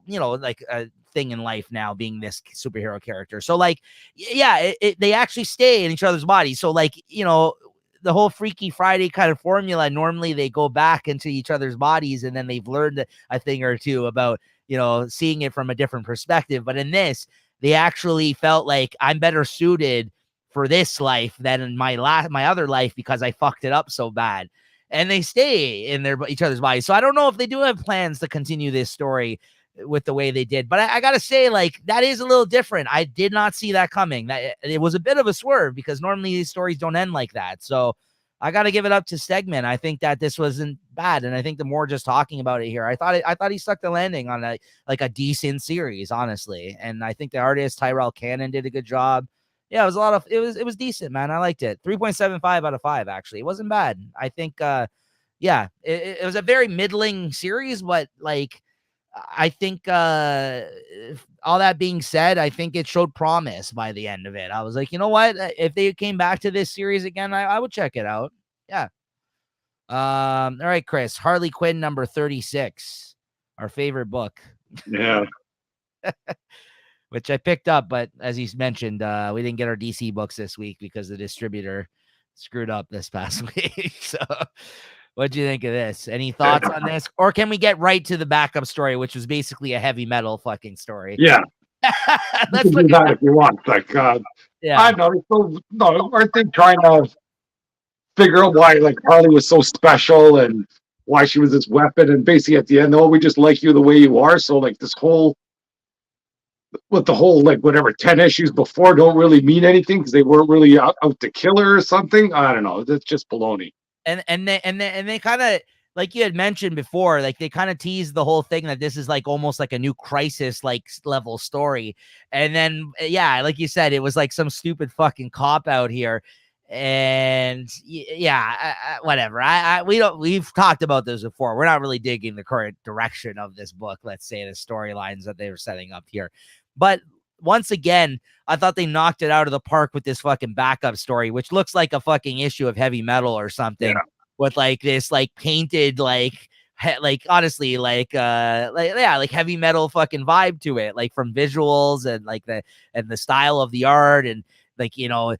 you know, like a thing in life now being this superhero character. So like, yeah, they actually stay in each other's bodies. So like, you know, the whole Freaky Friday kind of formula, normally they go back into each other's bodies and then they've learned a thing or two about, you know, seeing it from a different perspective. But in this, they actually felt like I'm better suited for this life than in my other life because I fucked it up so bad. And they stay in each other's bodies. So I don't know if they do have plans to continue this story with the way they did. But I got to say, like, that is a little different. I did not see that coming. That it was a bit of a swerve because normally these stories don't end like that. So I got to give it up to Stegman. I think that this wasn't bad. And I think the more just talking about it here, I thought he stuck the landing on a decent series, honestly. And I think the artist Tyrell Cannon did a good job. Yeah, it was decent, man. I liked it. 3.75 out of 5, actually. It wasn't bad. I think, yeah, it was a very middling series, but like, I think, all that being said, I think it showed promise by the end of it. I was like, you know what? If they came back to this series again, I would check it out. Yeah. All right, Chris, Harley Quinn number 36, our favorite book. Yeah. Which I picked up, but as he's mentioned, we didn't get our DC books this week because the distributor screwed up this past week. So what'd you think of this? Any thoughts on this? Or can we get right to the backup story, which was basically a heavy metal fucking story? Yeah. Let's do that if you want. Like, yeah. I know. So, no, aren't they trying to figure out why, like, Harley was so special and why she was this weapon? And basically, at the end, we just like you the way you are. So, like, this whole, with the whole, like, whatever 10 issues before don't really mean anything because they weren't really out to kill her or something. I don't know. That's just baloney. And they kind of, like you had mentioned before, like they kind of teased the whole thing that this is like almost like a new Crisis like level story. And then, yeah, like you said, it was like some stupid fucking cop out here. And yeah, whatever. We've talked about this before. We're not really digging the current direction of this book. Let's say the storylines that they were setting up here. But once again, I thought they knocked it out of the park with this fucking backup story, which looks like a fucking issue of Heavy Metal or something. Yeah. With like this like painted like honestly like Heavy Metal fucking vibe to it, like from visuals and like the style of the art, and like you know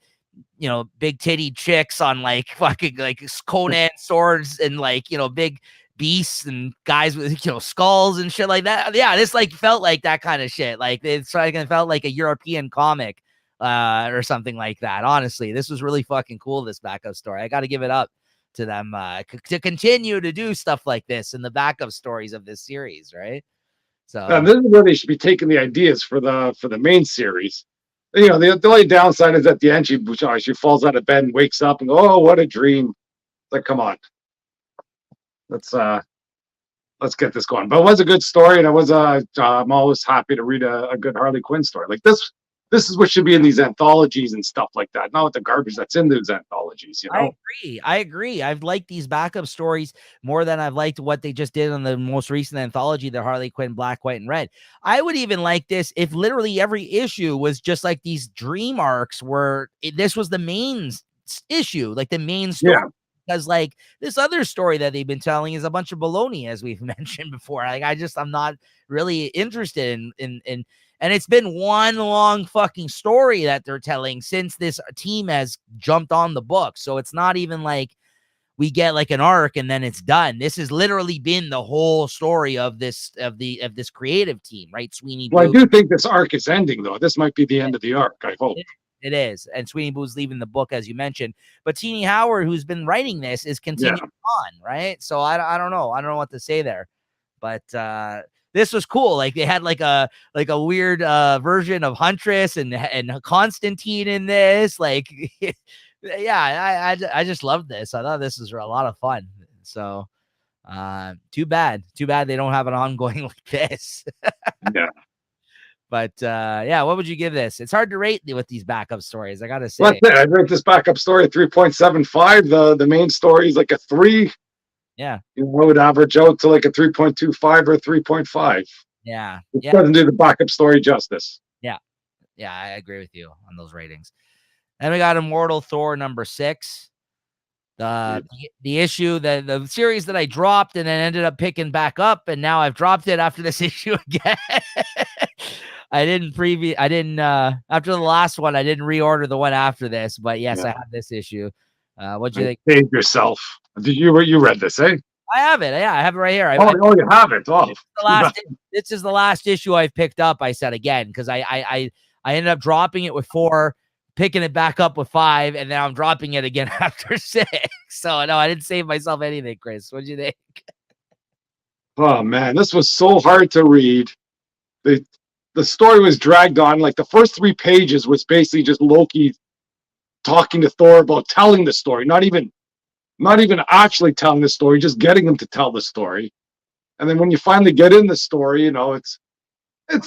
big titty chicks on like fucking like Conan swords and like big beasts and guys with skulls and shit like that. Yeah, this like felt like that kind of shit. Like it's like it felt like a European comic or something like that. Honestly, this was really fucking cool, this backup story. I got to give it up to them to continue to do stuff like this in the backup stories of this series, right? So this is where they should be taking the ideas for the main series. The only downside is at the end she falls out of bed and wakes up and oh, what a dream. Like, come on, let's get this going. But it was a good story, and it was I'm always happy to read a good Harley Quinn story like this. This is what should be in these anthologies and stuff like that, not with the garbage that's in those anthologies. I agree. I've liked these backup stories more than I've liked what they just did on the most recent anthology, the Harley Quinn Black, White, and Red. I would even like this if literally every issue was just like these dream arcs where this was the main issue, like the main story. Yeah. Because like this other story that they've been telling is a bunch of baloney, as we've mentioned before. Like I'm not really interested in and it's been one long fucking story that they're telling since this team has jumped on the book. So it's not even like we get like an arc and then it's done. This has literally been the whole story of this creative team, right? Sweeney Well, I Boo. do think this arc is ending, though. This might be the end of the arc, I hope. It is. And Sweeney Boo's leaving the book, as you mentioned. But Teenie Howard, who's been writing this, is continuing on, right? So I don't know. I don't know what to say there. But this was cool. Like they had like a weird version of Huntress and Constantine in this. Like, yeah, I just loved this. I thought this was a lot of fun. So too bad they don't have an ongoing like this. Yeah. But yeah, what would you give this? It's hard to rate with these backup stories, I gotta say. Well, I rate this backup story at 3.75. The main story is like a 3. Yeah. You know, I would average out to like a 3.25 or 3.5. Yeah. It doesn't do the backup story justice. Yeah. Yeah, I agree with you on those ratings. Then we got Immortal Thor number 6. The issue, the series that I dropped and then ended up picking back up, and now I've dropped it after this issue again. I didn't after the last one, I didn't reorder the one after this, but yes, I have this issue. What'd you think? Save yourself. Did you read this, eh? I have it. Yeah, I have it right here. You have it. Oh, this is the last issue I've picked up. I said again because I ended up dropping it with 4, picking it back up with 5, and then I'm dropping it again after 6. So no, I didn't save myself anything. Chris, what'd you think? Oh man, this was so hard to read. The story was dragged on. Like the first 3 pages was basically just Loki talking to Thor about telling the story, not even actually telling the story, just getting him to tell the story. And then when you finally get in the story, you know, it's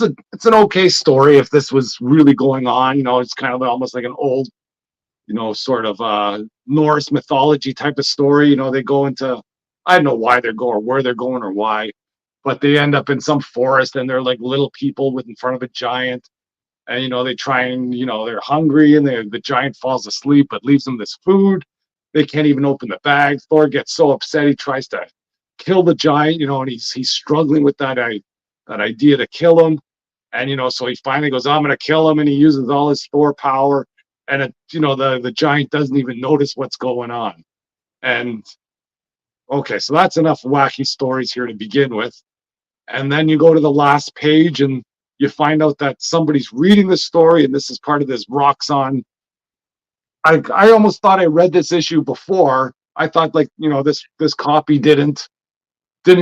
an okay story if this was really going on. You know, it's kind of almost like an old, you know, sort of Norse mythology type of story. You know, they go into, I don't know why they're going or where they're going or why, but they end up in some forest and they're like little people in front of a giant. And, you know, they try and, you know, they're hungry and the giant falls asleep, but leaves them this food. They can't even open the bag. Thor gets so upset, he tries to kill the giant, you know, and he's struggling with that idea to kill him. And, you know, so he finally goes, I'm going to kill him. And he uses all his Thor power. And, you know, the giant doesn't even notice what's going on. And, okay, so that's enough wacky stories here to begin with. And then you go to the last page and you find out that somebody's reading the story, and this is part of this Roxxon. I almost thought I read this issue before. I thought, like, you know, this copy didn't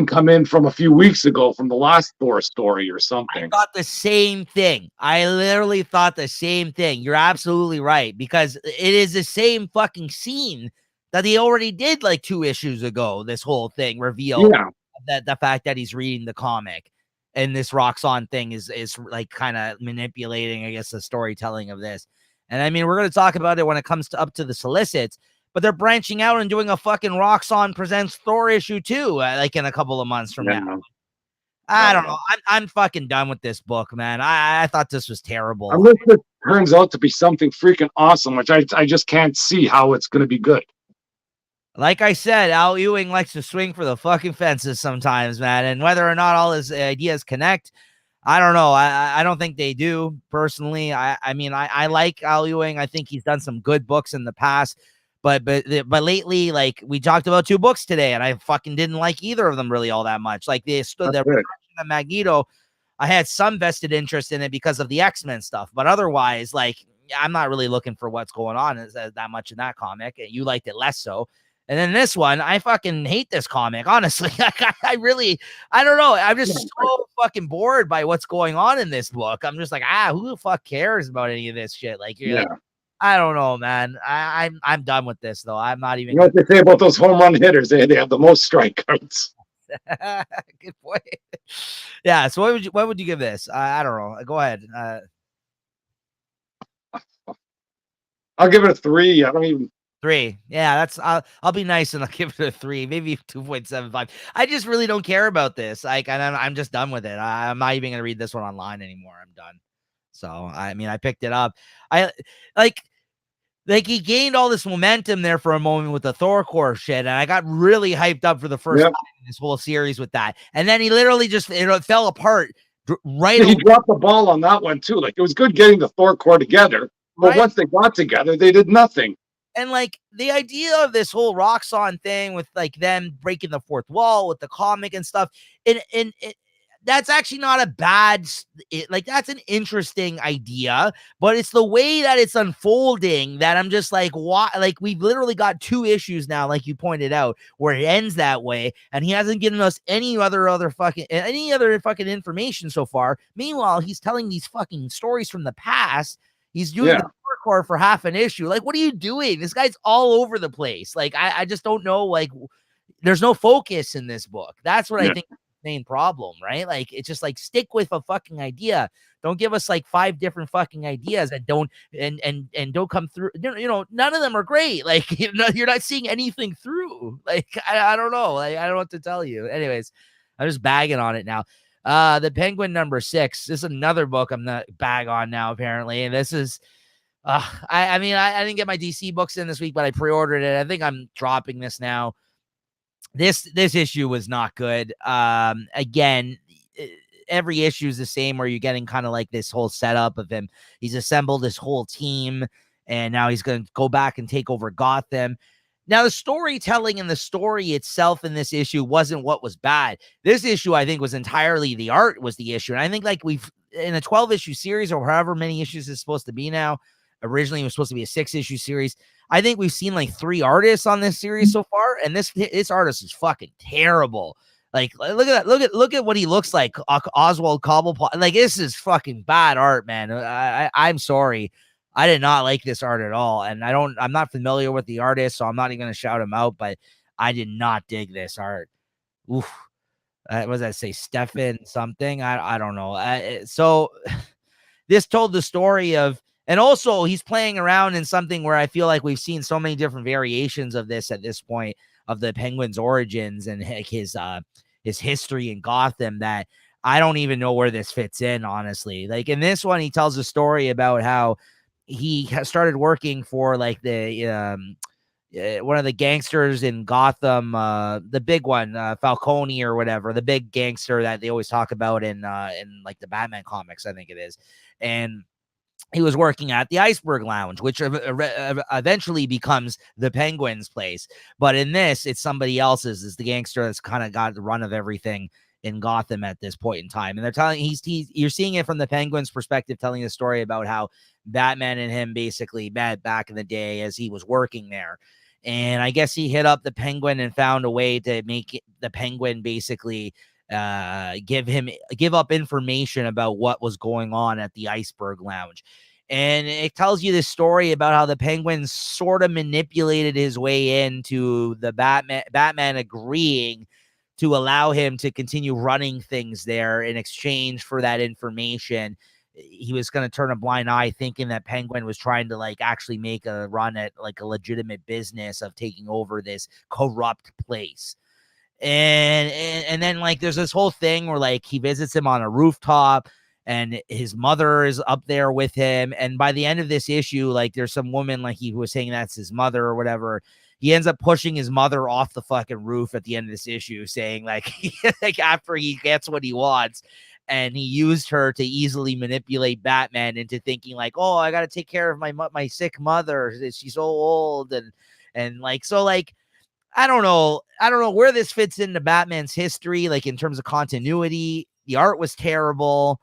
come in from a few weeks ago from the last Thor story or something. I thought the same thing. I literally thought the same thing. You're absolutely right, because it is the same fucking scene that he already did like 2 issues ago. This whole thing revealed that the fact that he's reading the comic. And this Roxxon thing is like kind of manipulating, I guess, the storytelling of this. And I mean, we're going to talk about it when it comes up to the solicits, but they're branching out and doing a fucking Roxxon Presents Thor issue too, like in a couple of months from now. I don't know. I'm fucking done with this book, man. I thought this was terrible. Unless it turns out to be something freaking awesome, which I just can't see how it's going to be good. Like I said, Al Ewing likes to swing for the fucking fences sometimes, man. And whether or not all his ideas connect, I don't know. I don't think they do, personally. I mean, I like Al Ewing. I think he's done some good books in the past. But lately, like, we talked about 2 books today, and I fucking didn't like either of them really all that much. Like, the Magneto, I had some vested interest in it because of the X-Men stuff. But otherwise, like, I'm not really looking for what's going on that much in that comic. You liked it less so. And then this one, I fucking hate this comic, honestly. I don't know. I'm just so fucking bored by what's going on in this book. I'm just like, who the fuck cares about any of this shit? Like, you're like, I don't know, man. I'm done with this, though. I'm not even. You know what they say about those home run hitters? They have the most strikeouts. Good point. Yeah. So what would you give this? I don't know. Go ahead. I'll give it a 3. I don't even. 3. Yeah, that's I'll be nice and I'll give it a 3, maybe 2.75. I just really don't care about this. Like, and I'm just done with it. I'm not even gonna read this one online anymore. I'm done. So I mean, I picked it up. I like he gained all this momentum there for a moment with the Thor core shit, and I got really hyped up for the first time in this whole series with that. And then he literally just fell apart right. He dropped the ball on that one too. Like, it was good getting the Thor core together, but once they got together, they did nothing. And like the idea of this whole Roxxon thing with like them breaking the fourth wall with the comic and stuff, and that's actually not a bad, like that's an interesting idea, but it's the way that it's unfolding that I'm just like, why? Like we've literally got 2 issues now, like you pointed out, where it ends that way, and he hasn't given us any other fucking information so far. Meanwhile, he's telling these fucking stories from the past. He's doing Yeah. the hardcore for half an issue. Like, what are you doing? This guy's all over the place. Like, I just don't know. Like, there's no focus in this book. That's what I Yeah. think is the main problem, right? Like, it's just like stick with a fucking idea. Don't give us like 5 different fucking ideas that don't and don't come through. You know, none of them are great. Like, you're not seeing anything through. Like, I don't know. Like, I don't know what to tell you. Anyways, I'm just bagging on it now. The Penguin #6. This is another book I'm not bag on now, apparently. And this is I mean, I didn't get my DC books in this week, but I pre-ordered it. I think I'm dropping this now. This issue was not good. Again, every issue is the same, where you're getting kind of like this whole setup of him. He's assembled this whole team, and now he's going to go back and take over Gotham. Now, the storytelling and the story itself in this issue wasn't what was bad. This issue, I think, was entirely the art was the issue. And I think like we've in a 12-issue series or however many issues it's supposed to be now. Originally, it was supposed to be a 6-issue series. I think we've seen like 3 artists on this series so far, and this artist is fucking terrible. Like, look at that. Look at what he looks like. Oswald Cobblepot. Like, this is fucking bad art, man. I'm sorry. I did not like this art at all. And I'm not familiar with the artist, so I'm not even going to shout him out, but I did not dig this art. Oof. What does that say? Stefan something? I don't know. So this told the story of, and also he's playing around in something where I feel like we've seen so many different variations of this at this point, of the Penguin's origins and his history in Gotham, that I don't even know where this fits in, honestly. Like in this one, he tells a story about how he started working for like the one of the gangsters in Gotham, the big one, Falcone or whatever, the big gangster that they always talk about in like the Batman comics, I think it is. And he was working at the Iceberg Lounge, which eventually becomes the Penguin's place. But in this, it's somebody else's. It's the gangster that's kind of got the run of everything in Gotham at this point in time. And they're telling you're seeing it from the Penguin's perspective, telling a story about how Batman and him basically met back in the day as he was working there. And I guess he hit up the Penguin and found a way to make the Penguin basically give up information about what was going on at the Iceberg Lounge. And it tells you this story about how the Penguin sort of manipulated his way into the Batman agreeing to allow him to continue running things there in exchange for that information. He was going to turn a blind eye, thinking that Penguin was trying to like actually make a run at like a legitimate business of taking over this corrupt place. And then like there's this whole thing where like he visits him on a rooftop and his mother is up there with him, and by the end of this issue, like there's some woman like he was saying that's his mother or whatever. He ends up pushing his mother off the fucking roof at the end of this issue, saying like like after he gets what he wants, and he used her to easily manipulate Batman into thinking like, oh, I got to take care of my sick mother, she's so old, and like so like I don't know where this fits into Batman's history, like in terms of continuity. The art was terrible.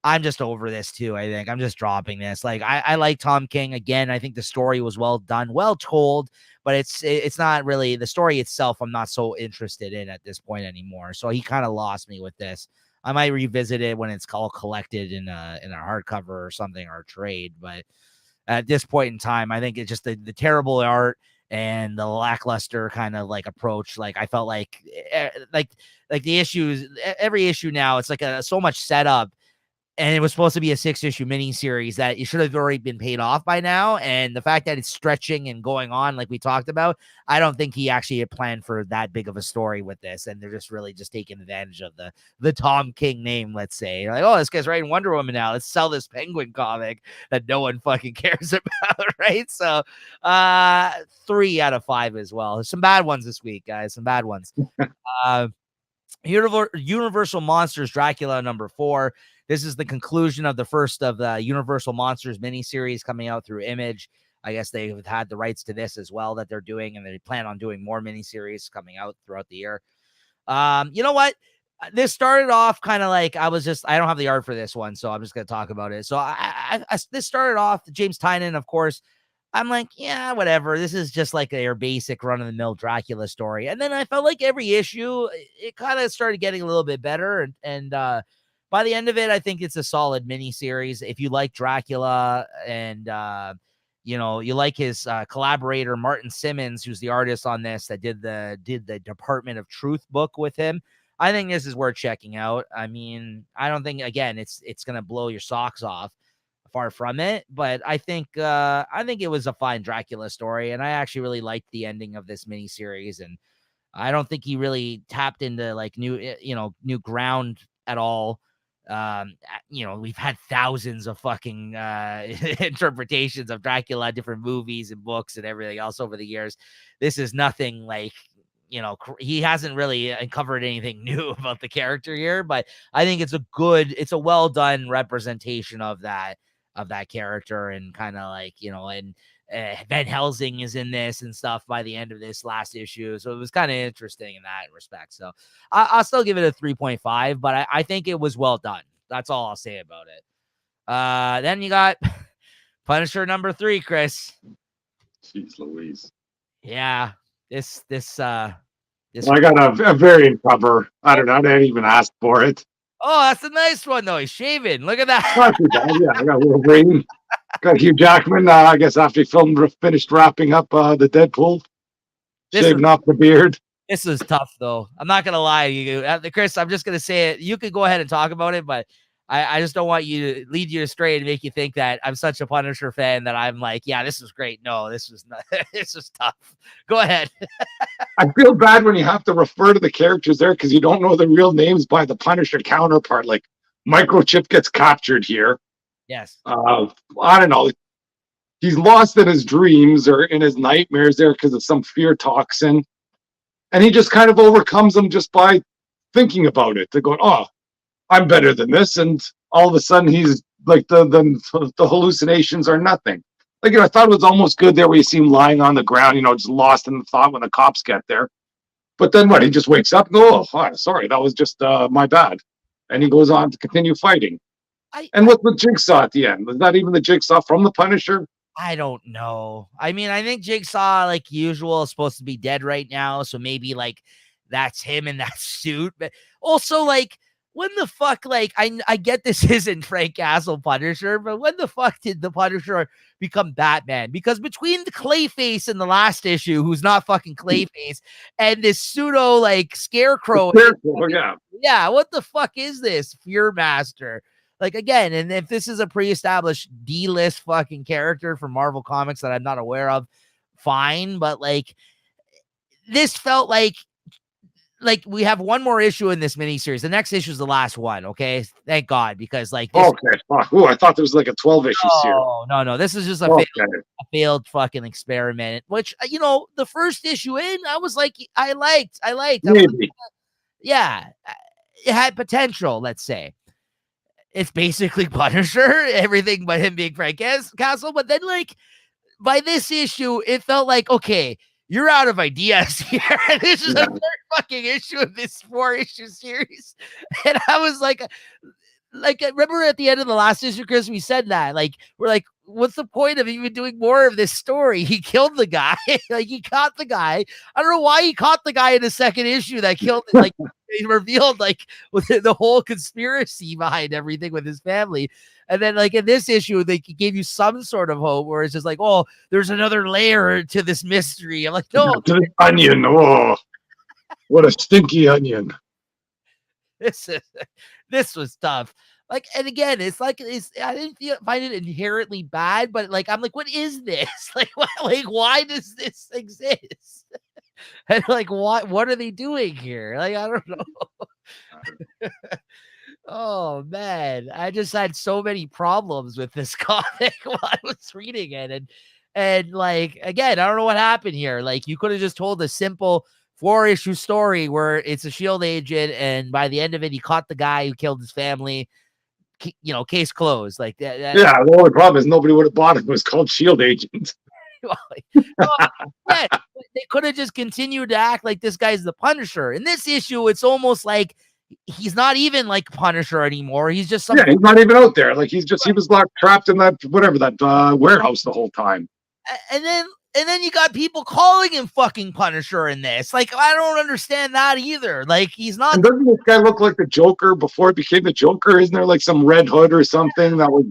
I'm just over this too. I think I'm just dropping this. Like I like Tom King again. I think the story was well done, well told, but it's not really the story itself. I'm not so interested in at this point anymore. So he kind of lost me with this. I might revisit it when it's all collected in a hardcover or something or a trade. But at this point in time, I think it's just the terrible art and the lackluster kind of like approach. Like I felt like the issues, every issue now, it's like so much setup. And it was supposed to be a 6-issue miniseries that it should have already been paid off by now. And the fact that it's stretching and going on, like we talked about, I don't think he actually had planned for that big of a story with this. And they're just really just taking advantage of the Tom King name, let's say. Like, oh, this guy's writing Wonder Woman now. Let's sell this Penguin comic that no one fucking cares about, right? So 3 out of 5 as well. There's some bad ones this week, guys. Some bad ones. Universal Monsters Dracula #4. This is the conclusion of the first of the Universal Monsters miniseries coming out through Image. I guess they've had the rights to this as well that they're doing, and they plan on doing more miniseries coming out throughout the year. You know what? This started off kind of like I don't have the art for this one, so I'm just gonna talk about it. So this started off James Tynion, of course. I'm like, yeah, whatever. This is just like your basic run of the mill Dracula story. And then I felt like every issue, it kind of started getting a little bit better. And by the end of it, I think it's a solid mini series. If you like Dracula and, you like his collaborator, Martin Simmons, who's the artist on this that did the Department of Truth book with him, I think this is worth checking out. I mean, I don't think, again, it's going to blow your socks off. Far from it, but I think it was a fine Dracula story, and I actually really liked the ending of this miniseries. And I don't think he really tapped into like new ground at all. We've had thousands of fucking interpretations of Dracula, different movies and books and everything else over the years. This is nothing like, he hasn't really uncovered anything new about the character here, but I think it's a well done representation of that character, and kind of like, and Van Helsing is in this and stuff by the end of this last issue. So it was kind of interesting in that respect. So I'll still give it a 3.5, but I think it was well done. That's all I'll say about it. Then you got Punisher number 3, Chris. Jeez Louise. Yeah. This I got a variant cover. I don't know. I didn't even ask for it. Oh, that's a nice one, though. He's shaving. Look at that. Not too bad. Yeah, I got Wolverine. Got Hugh Jackman. I guess after he finished wrapping up the Deadpool, shaving off the beard. This is tough, though. I'm not going to lie to you. Chris, I'm just going to say it. You could go ahead and talk about it, but I just don't want you to lead you astray and make you think that I'm such a Punisher fan that I'm like, yeah, this was great. No, this was not. This was tough. Go ahead. I feel bad when you have to refer to the characters there because you don't know the real names by the Punisher counterpart. Like Microchip gets captured here. Yes. I don't know. He's lost in his dreams or in his nightmares there because of some fear toxin. And he just kind of overcomes them just by thinking about it. They're going, oh, I'm better than this. And all of a sudden he's like the hallucinations are nothing. Like, I thought it was almost good there where you see him lying on the ground, just lost in the thought when the cops get there. But then what? He just wakes up and goes, oh, sorry, that was just my bad. And he goes on to continue fighting. And what's with Jigsaw at the end? Was that even the Jigsaw from the Punisher? I don't know. I mean, I think Jigsaw, like usual, is supposed to be dead right now. So maybe like that's him in that suit. But also, like, when the fuck, like, I get this isn't Frank Castle Punisher, but when the fuck did the Punisher become Batman? Because between the Clayface in the last issue, who's not fucking Clayface, and this pseudo, like, Scarecrow. Yeah, what the fuck is this? Fear Master. Like, again, and if this is a pre-established D-list fucking character from Marvel Comics that I'm not aware of, fine. But, like, this felt like we have one more issue in this miniseries. The next issue is the last one. Okay. Thank God. Because like, this, Ooh, I thought there was like a 12 issue series. No. This is just a failed fucking experiment, which, the first issue in, I was like, I liked. Yeah. It had potential. Let's say it's basically Punisher, everything but him being Frank Castle. But then, like, by this issue, it felt like, okay, you're out of ideas here. This is the third fucking issue of this 4-issue series. And I was like, remember at the end of the last issue, Chris, we said that, like, we're like, what's the point of even doing more of this story? He killed the guy. Like, he caught the guy. I don't know why he caught the guy in the second issue that killed him. Like, he revealed, like, the whole conspiracy behind everything with his family. And then, like, in this issue, they gave you some sort of hope where it's just like, oh, there's another layer to this mystery. I'm like, no. To the onion. Oh, what a stinky onion. This was tough. Like, and again, it's like, I didn't find it inherently bad, but like, I'm like, what is this? Like, why does this exist? And like, what are they doing here? Like, I don't know. Oh man, I just had so many problems with this comic while I was reading it. And like, again, I don't know what happened here. Like, you could have just told a simple 4-issue story where it's a SHIELD agent, and by the end of it, he caught the guy who killed his family. Case closed. Like that. Yeah, the only problem is nobody would have bought it. It was called SHIELD Agent. Yeah, they could have just continued to act like this guy's the Punisher. In this issue, it's almost like he's not even like Punisher anymore. He's just some. Yeah, he's not even out there. Like he was locked trapped in that whatever that warehouse the whole time. And then you got people calling him fucking Punisher in this. Like, I don't understand that either. Like, he's not. And doesn't this guy look like the Joker before he became the Joker? Isn't there like some Red Hood or something that was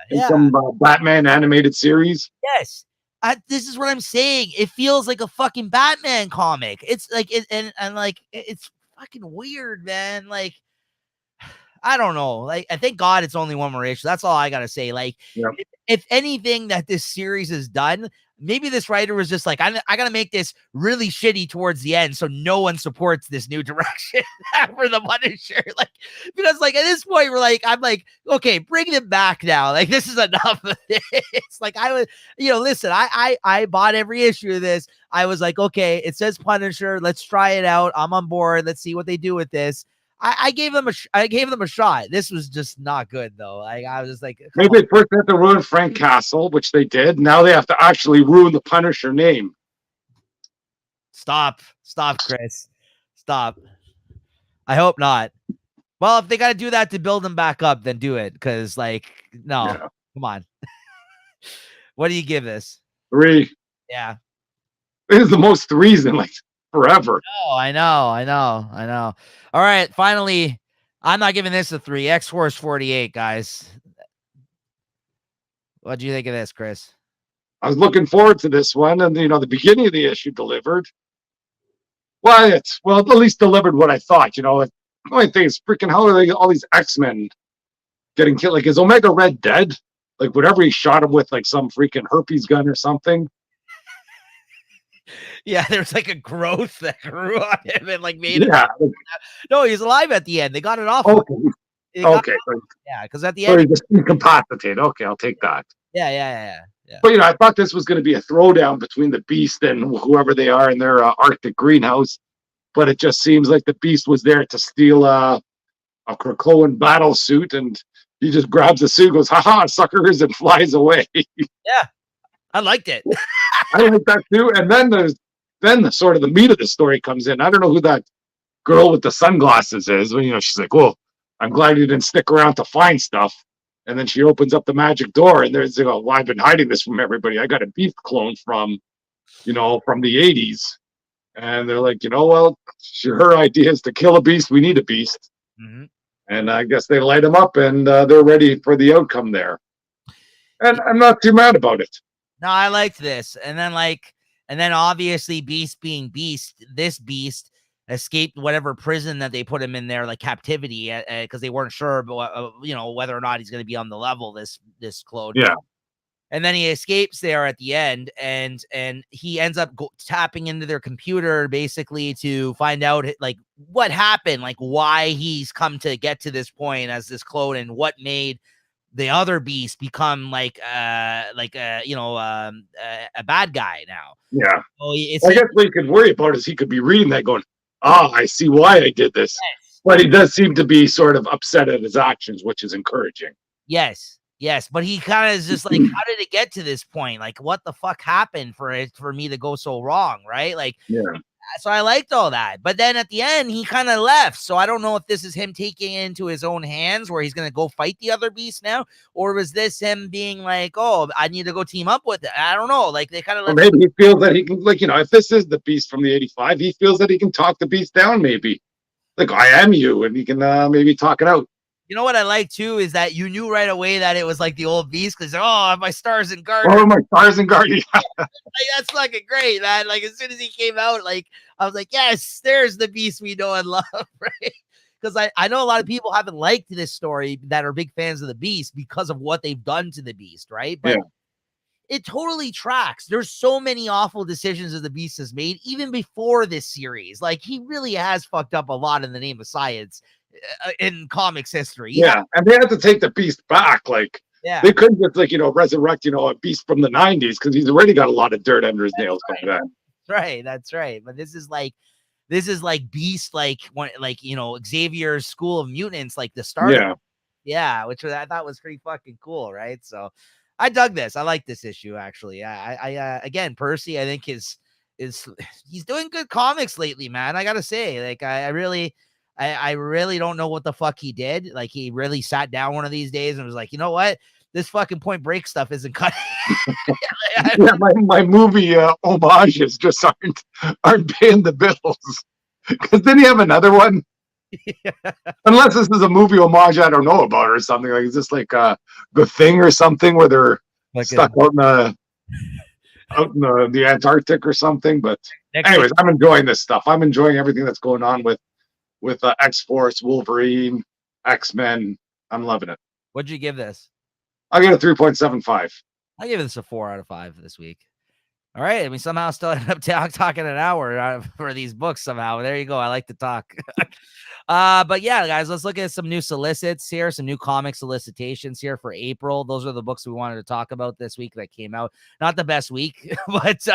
in some Batman animated series? Yes. This is what I'm saying. It feels like a fucking Batman comic. It's like, it's fucking weird, man. Like, I don't know. Like, I thank God it's only one more issue. That's all I gotta say. Like, if anything that this series has done, maybe this writer was just like, I gotta make this really shitty towards the end, so no one supports this new direction for the Punisher. Like, because like at this point, I'm like, okay, bring them back now. Like, this is enough of this. Like, I was, listen, I bought every issue of this. I was like, okay, it says Punisher. Let's try it out. I'm on board. Let's see what they do with this. I gave them a shot. This was just not good though. Like, I was just like, maybe they first had to ruin Frank Castle, which they did. Now they have to actually ruin the Punisher name. Stop, Chris. Stop. I hope not. Well, if they got to do that to build them back up, then do it. Because, like, no, come on. What do you give this? 3. Yeah. This is the most 3s in like forever. Oh, I know. All right, finally, I'm not giving this a 3. X-Force 48, guys. What do you think of this, Chris? I was looking forward to this one, and the beginning of the issue delivered. Well, at least delivered what I thought. The only thing is freaking how are all these X-Men getting killed? Like, is Omega Red dead? Like, whatever he shot him with, like some freaking herpes gun or something. Yeah, there's like a growth that grew on him and like made him. No, he's alive at the end. They got it off. Okay. Okay. Yeah, because at the end, he's just incapacitated. Okay, I'll take that. Yeah. But I thought this was going to be a throwdown between the Beast and whoever they are in their Arctic greenhouse. But it just seems like the Beast was there to steal a Krakoan battle suit, and he just grabs the suit, goes, "Ha, suckers," and flies away. Yeah, I liked it. I like that too. And then the sort of the meat of the story comes in. I don't know who that girl with the sunglasses is. She's like, "Well, I'm glad you didn't stick around to find stuff." And then she opens up the magic door, and there's, well, I've been hiding this from everybody. I got a Beast clone from the 80s. And they're like, well, her idea is to kill a Beast. We need a Beast. Mm-hmm. And I guess they light him up, and they're ready for the outcome there. And I'm not too mad about it. No, I liked this. And then obviously Beast being Beast, this Beast escaped whatever prison that they put him in there, like captivity, because they weren't sure, but whether or not he's going to be on the level, this clone. Yeah. And then he escapes there at the end, and he ends up tapping into their computer basically to find out like what happened, like why he's come to get to this point as this clone, and what made the other Beast become a bad guy now. Yeah. So I guess what you could worry about is he could be reading that going, I see why I did this. Yes. But he does seem to be sort of upset at his actions, which is encouraging. Yes, but he kind of is just like, how did it get to this point? Like, what the fuck happened for me to go so wrong, right? Like, yeah. So I liked all that. But then at the end, he kind of left. So I don't know if this is him taking it into his own hands where he's going to go fight the other Beast now, or was this him being like, oh, I need to go team up with it? I don't know. Like, they kind of maybe he feels that he can, like, if this is the Beast from the 85, he feels that he can talk the Beast down, maybe. Like, I am you, and he can maybe talk it out. You know what I like too is that you knew right away that it was like the old Beast because my Stars and Guard. Oh, my Stars and Guard. Yeah. Like, that's fucking great, man. Like, as soon as he came out, like, I was like, yes, there's the Beast we know and love, right? Because I know a lot of people haven't liked this story that are big fans of the Beast because of what they've done to the Beast, right? But it totally tracks. There's so many awful decisions that the Beast has made even before this series. Like, he really has fucked up a lot in the name of science in comics history. Yeah, and they had to take the Beast back. Like, they couldn't just resurrect a Beast from the 90s because he's already got a lot of dirt under his nails by then. That's right. But this is like Beast, like Xavier's School of Mutants, like the start. Yeah, which I thought was pretty fucking cool, right? So I dug this. I like this issue actually. Again, Percy, I think is he's doing good comics lately, man. I gotta say, like, I really don't know what the fuck he did. Like, he really sat down one of these days and was like, you know what, this fucking Point Break stuff isn't cutting. Yeah, my movie homages just aren't paying the bills. Because then you have another one. Unless this is a movie homage I don't know about or something. Like, is this like The Thing or something where they're Like stuck out in the Antarctic or something? But anyways, I'm enjoying this stuff. I'm enjoying everything that's going on with X-Force, Wolverine, X-Men. I'm loving it. What'd you give this? I get a 3.75. I give this a 4 out of 5 this week. All right. I mean, somehow still end up talking an hour for these books somehow. There you go. I like to talk. But yeah, guys, let's look at some new solicits here, some new comic solicitations here for April. Those are the books we wanted to talk about this week that came out. Not the best week, but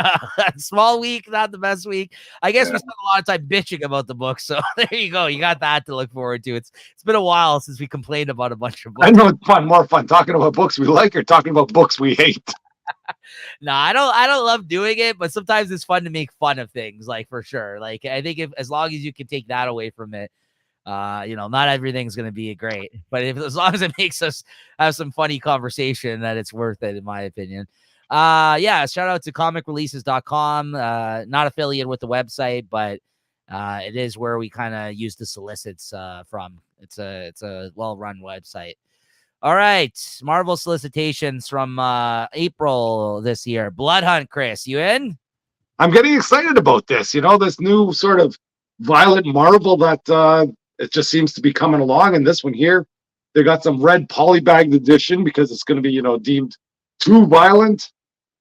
small week, not the best week. I guess we spent a lot of time bitching about the books. So there you go. You got that to look forward to. It's been a while since we complained about a bunch of books. I know it's more fun talking about books we like or talking about books we hate. No, I don't love doing it, but sometimes it's fun to make fun of things, like, for sure. Like, I think as long as you can take that away from it, not everything's going to be great, but as long as it makes us have some funny conversation, that it's worth it, in my opinion. Yeah, shout out to comicreleases.com, not affiliated with the website, but it is where we kind of use the solicits from. It's a well-run website. All right, Marvel solicitations from April this year. Blood Hunt, Chris, you in? I'm getting excited about this. This new sort of violent Marvel that it just seems to be coming along. And this one here, they got some red polybagged edition because it's going to be, deemed too violent.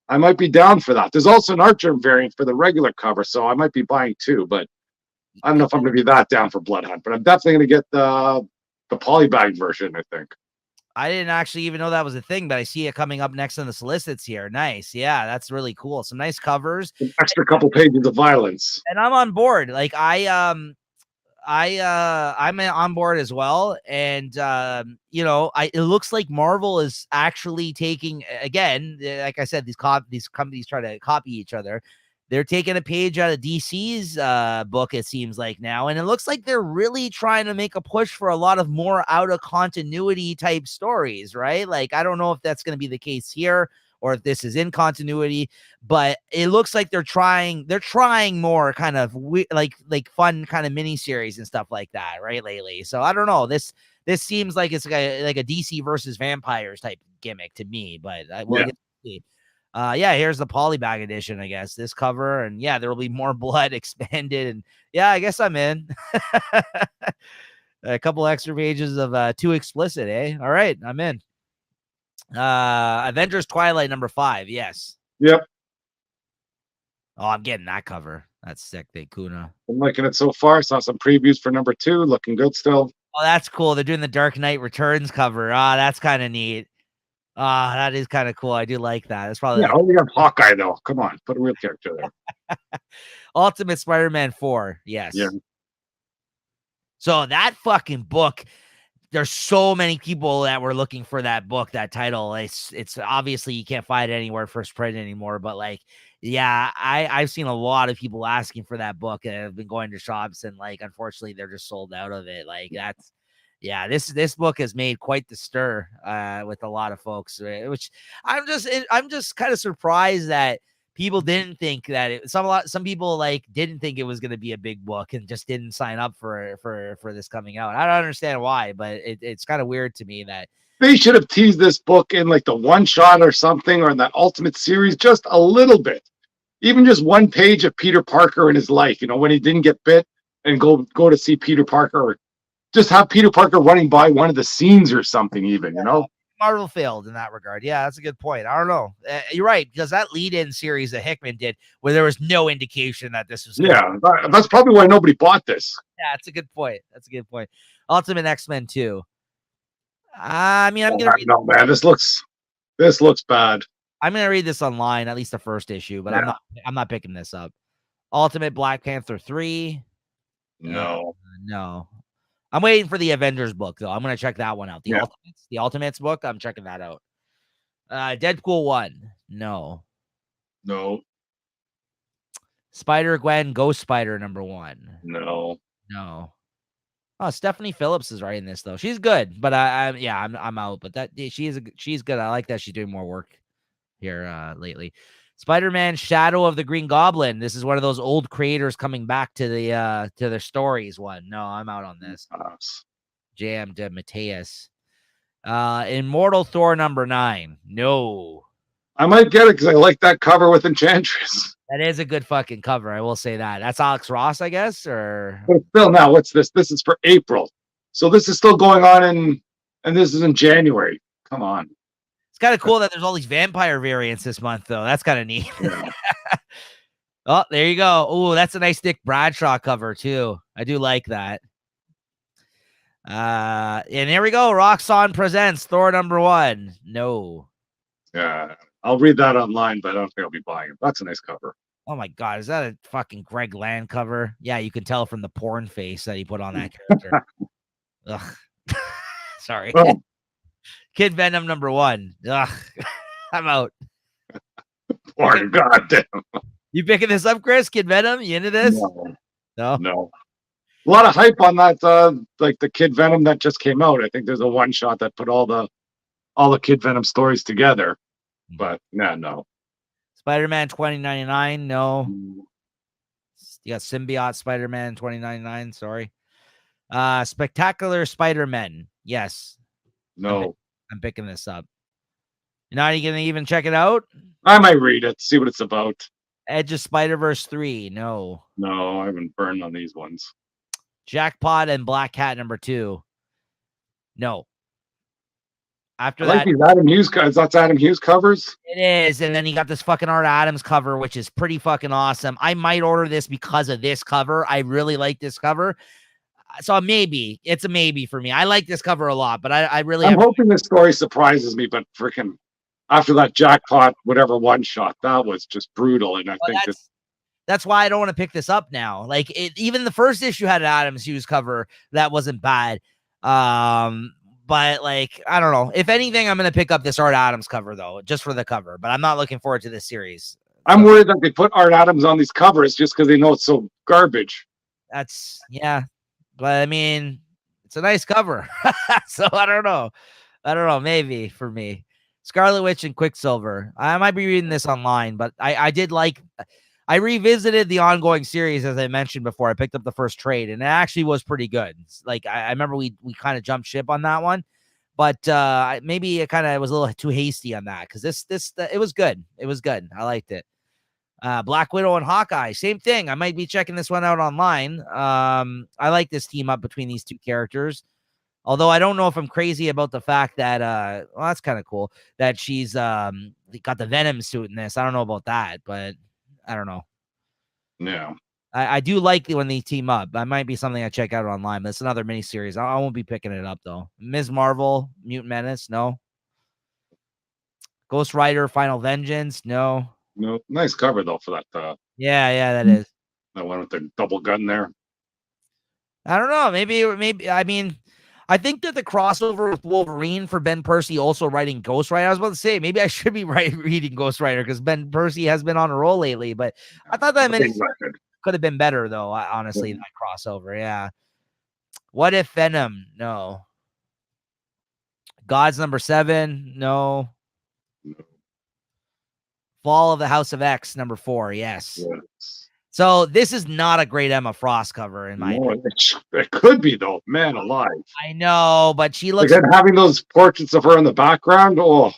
I might be down for that. There's also an Archer variant for the regular cover, so I might be buying two. But I don't know if I'm going to be that down for Blood Hunt. But I'm definitely going to get the polybagged version, I think. I didn't actually even know that was a thing, but I see it coming up next on the solicits here. Nice. Yeah, that's really cool. Some nice covers. An extra couple pages of violence. And I'm on board. Like, I'm on board as well. And it looks like Marvel is actually taking, again, like I said, these companies try to copy each other. They're taking a page out of DC's book, it seems like now. And it looks like they're really trying to make a push for a lot of more out of continuity type stories, right? Like, I don't know if that's going to be the case here or if this is in continuity, but it looks like they're trying more kind of like fun kind of miniseries and stuff like that, right, lately. So I don't know. This seems like it's like a DC versus vampires type gimmick to me, but we'll get to see. Here's the polybag edition, I guess, this cover, and yeah, there will be more blood expanded, and yeah, I guess I'm in. A couple extra pages of too explicit, eh? All right, I'm in. Avengers Twilight #5, yes. Yep. Oh, I'm getting that cover. That's sick, Kuna. I'm liking it so far. Saw some previews for #2, looking good still. Oh, that's cool. They're doing the Dark Knight Returns cover. That's kind of neat. That is kind of cool. I do like that. It's probably we got Hawkeye though. Come on, put a real character there. Ultimate Spider-Man 4. Yes. Yeah. So that fucking book, there's so many people that were looking for that book, that title. It's obviously you can't find it anywhere first print anymore, but like, yeah, I've seen a lot of people asking for that book and have been going to shops, and like, unfortunately they're just sold out of it. Like, that's, yeah, this book has made quite the stir with a lot of folks, which I'm just kind of surprised that people didn't think that some people like didn't think it was going to be a big book and just didn't sign up for this coming out. I don't understand why, but it's kind of weird to me that they should have teased this book in like the one shot or something, or in that Ultimate series, just a little bit. Even just one page of Peter Parker in his life, when he didn't get bit, and go to see Peter Parker, or just have Peter Parker running by one of the scenes or something, even, Marvel failed in that regard. Yeah, that's a good point. I don't know. You're right, because that lead-in series that Hickman did, where there was no indication that this was. That's probably why nobody bought this. Yeah, that's a good point. Ultimate X-Men 2. I mean, I'm gonna read. No, man, this looks bad. I'm gonna read this online, at least the first issue, but I'm not picking this up. Ultimate Black Panther 3. No. No. I'm waiting for the Avengers book, though. I'm going to check that one out. The Ultimates book, I'm checking that out. Deadpool 1. No. No, Spider-Gwen, Ghost Spider number 1. no. No. Oh, Stephanie Phillips is writing this though. She's good, but I'm out. But she's good. I like that she's doing more work here lately. Spider-Man Shadow of the Green Goblin. This is one of those old creators coming back to their stories one. No, I'm out on this. J.M. DeMatteis. Immortal Thor number 9. No. I might get it because I like that cover with Enchantress. That is a good fucking cover. I will say that. That's Alex Ross, I guess, or But still, now what's this? This is for April, so this is still going on and this is in January. Come on. it's kind of cool that there's all these vampire variants this month, though. That's kind of neat. Yeah. Oh, there you go. Oh, that's a nice Dick Bradshaw cover too. I do like that. And here we go. Roxxon presents Thor number 1. No. Yeah, I'll read that online, but I don't think I'll be buying it. That's a nice cover. Oh my god, is that a fucking Greg Land cover? Yeah, you can tell from the porn face that he put on that character. Ugh. Sorry. Oh. Kid Venom number 1. Ugh. I'm out. Poor goddamn. You picking this up, Chris? Kid Venom? You into this? No. A lot of hype on that, like the Kid Venom that just came out. I think there's a one shot that put all the Kid Venom stories together. But no. Spider-Man 2099. No. You got Symbiote Spider-Man 2099. Sorry. Spectacular Spider-Man. Yes. No. I'm picking this up. You're not going to even check it out? I might read it, see what it's about. Edge of Spider-Verse 3. No. No, I haven't burned on these ones. Jackpot and Black Cat number 2. No. After I like that, these Adam Hughes guys. That's Adam Hughes covers. it is. And then you got this fucking Art Adams cover, which is pretty fucking awesome. I might order this because of this cover. I really like this cover. So maybe. It's a maybe for me. I like this cover a lot, but I'm hoping this story surprises me, but freaking after that Jackpot, whatever one shot, that was just brutal. And I think that's why I don't want to pick this up now. Like even the first issue had an Adams Hughes cover that wasn't bad. But like, I don't know. If anything, I'm going to pick up this Art Adams cover though, just for the cover, but I'm not looking forward to this series. I'm worried that they put Art Adams on these covers just because they know it's so garbage. Yeah. But I mean, it's a nice cover. So I don't know. Maybe for me. Scarlet Witch and Quicksilver. I might be reading this online, but I revisited the ongoing series, as I mentioned before. I picked up the first trade, and it actually was pretty good. Like I remember we kind of jumped ship on that one, but maybe it kind of was a little too hasty on that because it was good. It was good. I liked it. Black Widow and Hawkeye, same thing. I might be checking this one out online. I like this team up between these two characters. Although I don't know if I'm crazy about the fact that, well, that's kind of cool that she's got the Venom suit in this. I don't know about that, but I don't know. Yeah. I do like when they team up. That might be something I check out online, but it's another miniseries. I won't be picking it up, though. Ms. Marvel, Mutant Menace, no. Ghost Rider, Final Vengeance, no. No, nice cover, though, for that. Yeah, that is. That one with the double gun there. I don't know. Maybe, I mean, I think that the crossover with Wolverine for Ben Percy also writing Ghost Rider. I was about to say, maybe I should be reading Ghost Rider because Ben Percy has been on a roll lately, but I thought that could have been better, though, honestly, that crossover. Yeah. What If Venom? No. Gods number 7? No. Fall of the House of X number 4? Yes. So this is not a great Emma Frost cover in my opinion. It could be though, man alive. I know, but she looks again having those portraits of her in the background. Oh,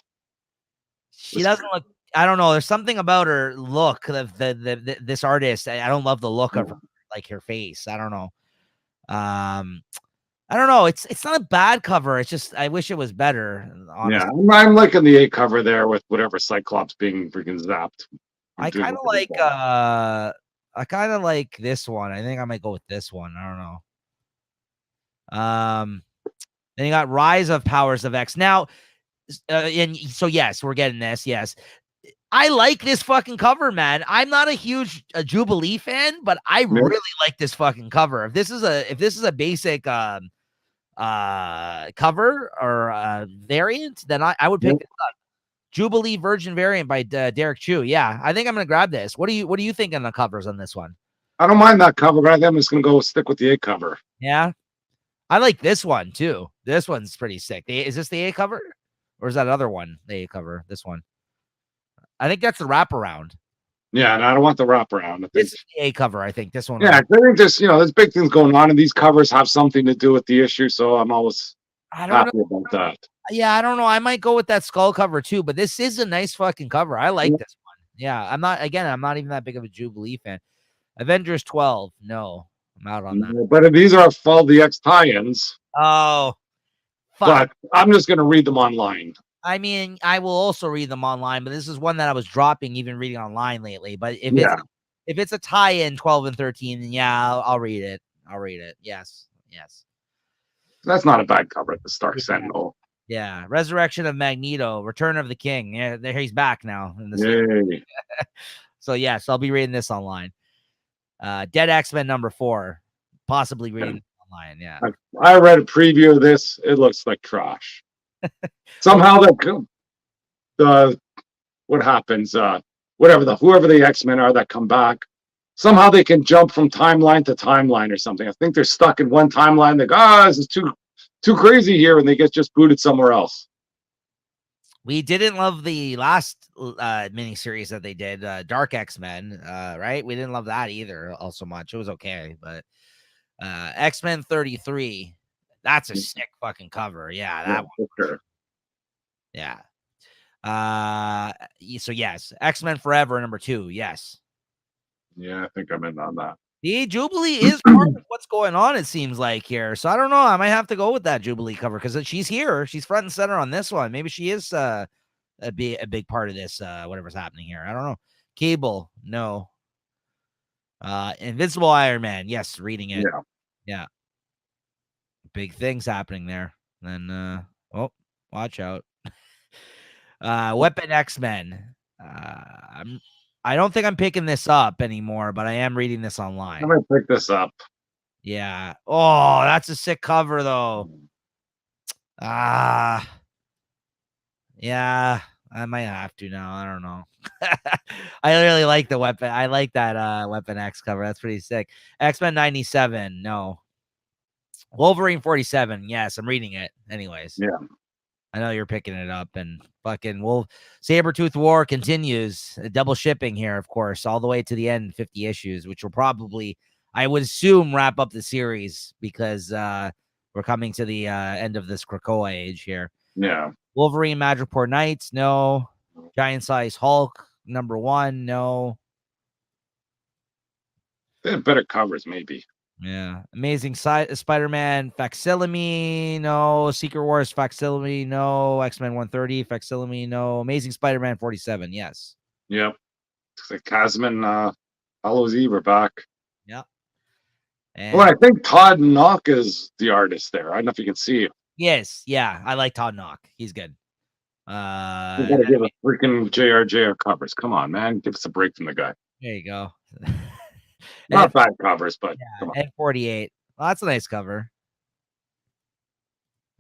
she doesn't look. I don't know. There's something about her look of this artist. I don't love the look of her, like her face. I don't know. I don't know. It's not a bad cover. It's just I wish it was better. Honestly. Yeah, I'm liking the A cover there with whatever Cyclops being freaking zapped. I kind of like this one. I think I might go with this one. I don't know. Then you got Rise of Powers of X. Now, and so yes, we're getting this. Yes, I like this fucking cover, man. I'm not a huge Jubilee fan, but I really like this fucking cover. If this is a basic cover or variant, then I would pick it up. Jubilee Virgin variant by Derek Chu. Yeah, I think I'm gonna grab this. What do you think on the covers on this one? I don't mind that cover, but I think I'm just gonna go stick with the A cover. Yeah, I like this one too. This one's pretty sick. Is this the A cover, or is that other one the A cover? This one, I think that's the wraparound. Yeah, and I don't want the wraparound. I think, This is the A cover. I think this one. yeah, I think just there's big things going on, and these covers have something to do with the issue. So I'm always I don't know. happy about that. Yeah, I don't know. I might go with that skull cover too, but this is a nice fucking cover. I like this one. Yeah, I'm not even that big of a Jubilee fan. Avengers 12. No, I'm out on that. But these are all the X tie-ins. Oh, fuck. But I'm just gonna read them online. I mean, I will also read them online, but this is one that I was dropping even reading online lately. But if it's a tie-in 12 and 13, then yeah, I'll read it. I'll read it. Yes. That's not a bad cover at the start. Sentinel. Yeah, Resurrection of Magneto, Return of the King. Yeah, there he's back now in the So yes, I'll be reading this online. Dead X-Men number 4, possibly reading online. Yeah, I read a preview of this. It looks like trash. Somehow the what happens? Whoever the X-Men are that come back, somehow they can jump from timeline to timeline or something. I think they're stuck in one timeline. They go, this is too crazy here, and they get just booted somewhere else. We didn't love the last miniseries that they did, Dark X-Men, right? We didn't love that either all so much. It was okay, but X-Men 33, that's a sick fucking cover. Yeah, that one. For sure. Yeah. So yes, X-Men Forever number 2. Yes. Yeah, I think I'm in on that. The Jubilee is part of what's going on, it seems like here. So I don't know. I might have to go with that Jubilee cover because she's here. She's front and center on this one. Maybe she is a big part of this, whatever's happening here. I don't know. Cable, no. Invincible Iron Man, yes, reading it. Yeah. Big things happening there. Then watch out. Weapon X-Men. I don't think I'm picking this up anymore, but I am reading this online. I'm gonna pick this up. Yeah. Oh, that's a sick cover though. Yeah, I might have to now. I don't know. I really like the weapon. I like that Weapon X cover. That's pretty sick. X-Men 97. No. Wolverine 47. Yes, I'm reading it. Anyways. Yeah. I know you're picking it up, and fucking Sabretooth War continues. Double shipping here, of course, all the way to the end, 50 issues, which will probably, I would assume, wrap up the series because we're coming to the end of this Krakoa age here. Yeah. Wolverine Madripoor Knights, no. Giant Size Hulk, number 1, no. They have better covers, maybe. Yeah. Amazing Spider-Man Facsimile, no. Secret Wars Facsimile, no. X-Men 130 Facsimile, no. Amazing Spider-Man 47, yes. Yep. It's like Casman, Hallows Eve are back. Yep. Well, I think Todd Knock is the artist there. I don't know if you can see it. Yes, yeah. I like Todd Knock. He's good. You gotta give us freaking JRJR covers. Come on, man. Give us a break from the guy. There you go. Not bad covers, but come on. And 48. Well, that's a nice cover.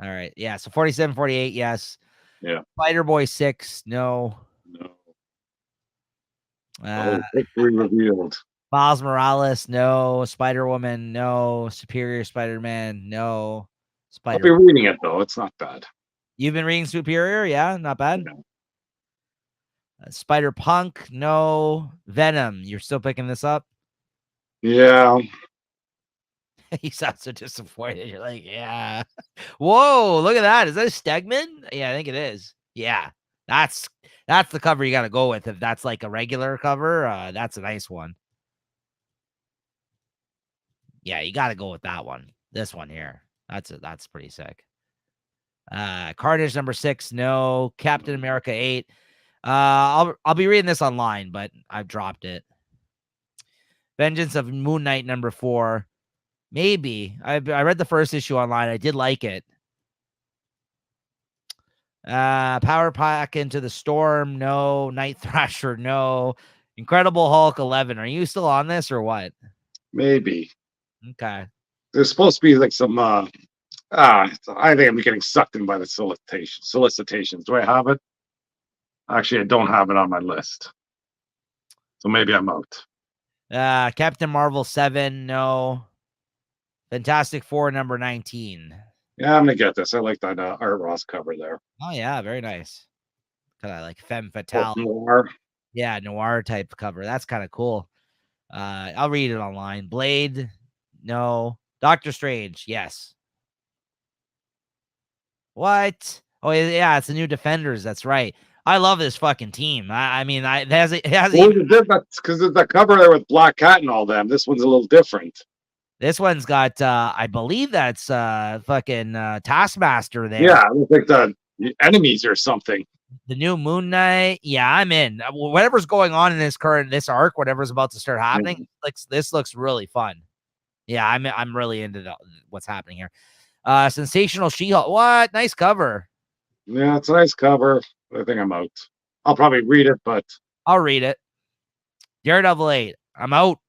All right. Yeah. So 47, 48, yes. Yeah. Spider-Boy 6, no. Victory revealed. Miles Morales, no. Spider-Woman, no. Superior Spider-Man, no. I'll be reading it, though. It's not bad. You've been reading Superior? Yeah, not bad. No. Spider-Punk, no. Venom, you're still picking this up? Yeah. You sound so disappointed. You're like, yeah. Whoa, look at that. Is that a Stegman? Yeah, I think it is. Yeah. That's the cover you got to go with. If that's like a regular cover, that's a nice one. Yeah, you got to go with that one. This one here. That's pretty sick. Carnage number 6, no. Captain America 8. I'll be reading this online, but I've dropped it. Vengeance of Moon Knight number 4. Maybe. I read the first issue online. I did like it. Power Pack Into the Storm, no. Night Thrasher, no. Incredible Hulk 11. Are you still on this or what? Maybe. Okay. There's supposed to be like some I think I'm getting sucked in by the solicitations. Do I have it? Actually, I don't have it on my list. So maybe I'm out. Captain Marvel 7, no. Fantastic Four number 19. Yeah, I'm gonna get this. I like that Art Ross cover there. Oh yeah, very nice. Kind of like femme Post fatale. noir. Yeah, noir type cover. That's kind of cool. I'll read it online. Blade, no. Doctor Strange, yes. What? Oh yeah, it's the new Defenders. That's right. I love this fucking team. I mean, it hasn't Well, even. that's because it's the cover there with Black Cat and all them. This one's a little different. This one's got, I believe that's fucking Taskmaster there. Yeah, it looks like the enemies or something. The new Moon Knight. Yeah, I'm in. Whatever's going on in this arc, whatever's about to start happening, Yeah, this looks really fun. Yeah, I'm really into what's happening here. Sensational She-Hulk. What? Nice cover. yeah, it's a nice cover. I think I'm out. I'll probably read it, but I'll read it. Daredevil 8. I'm out.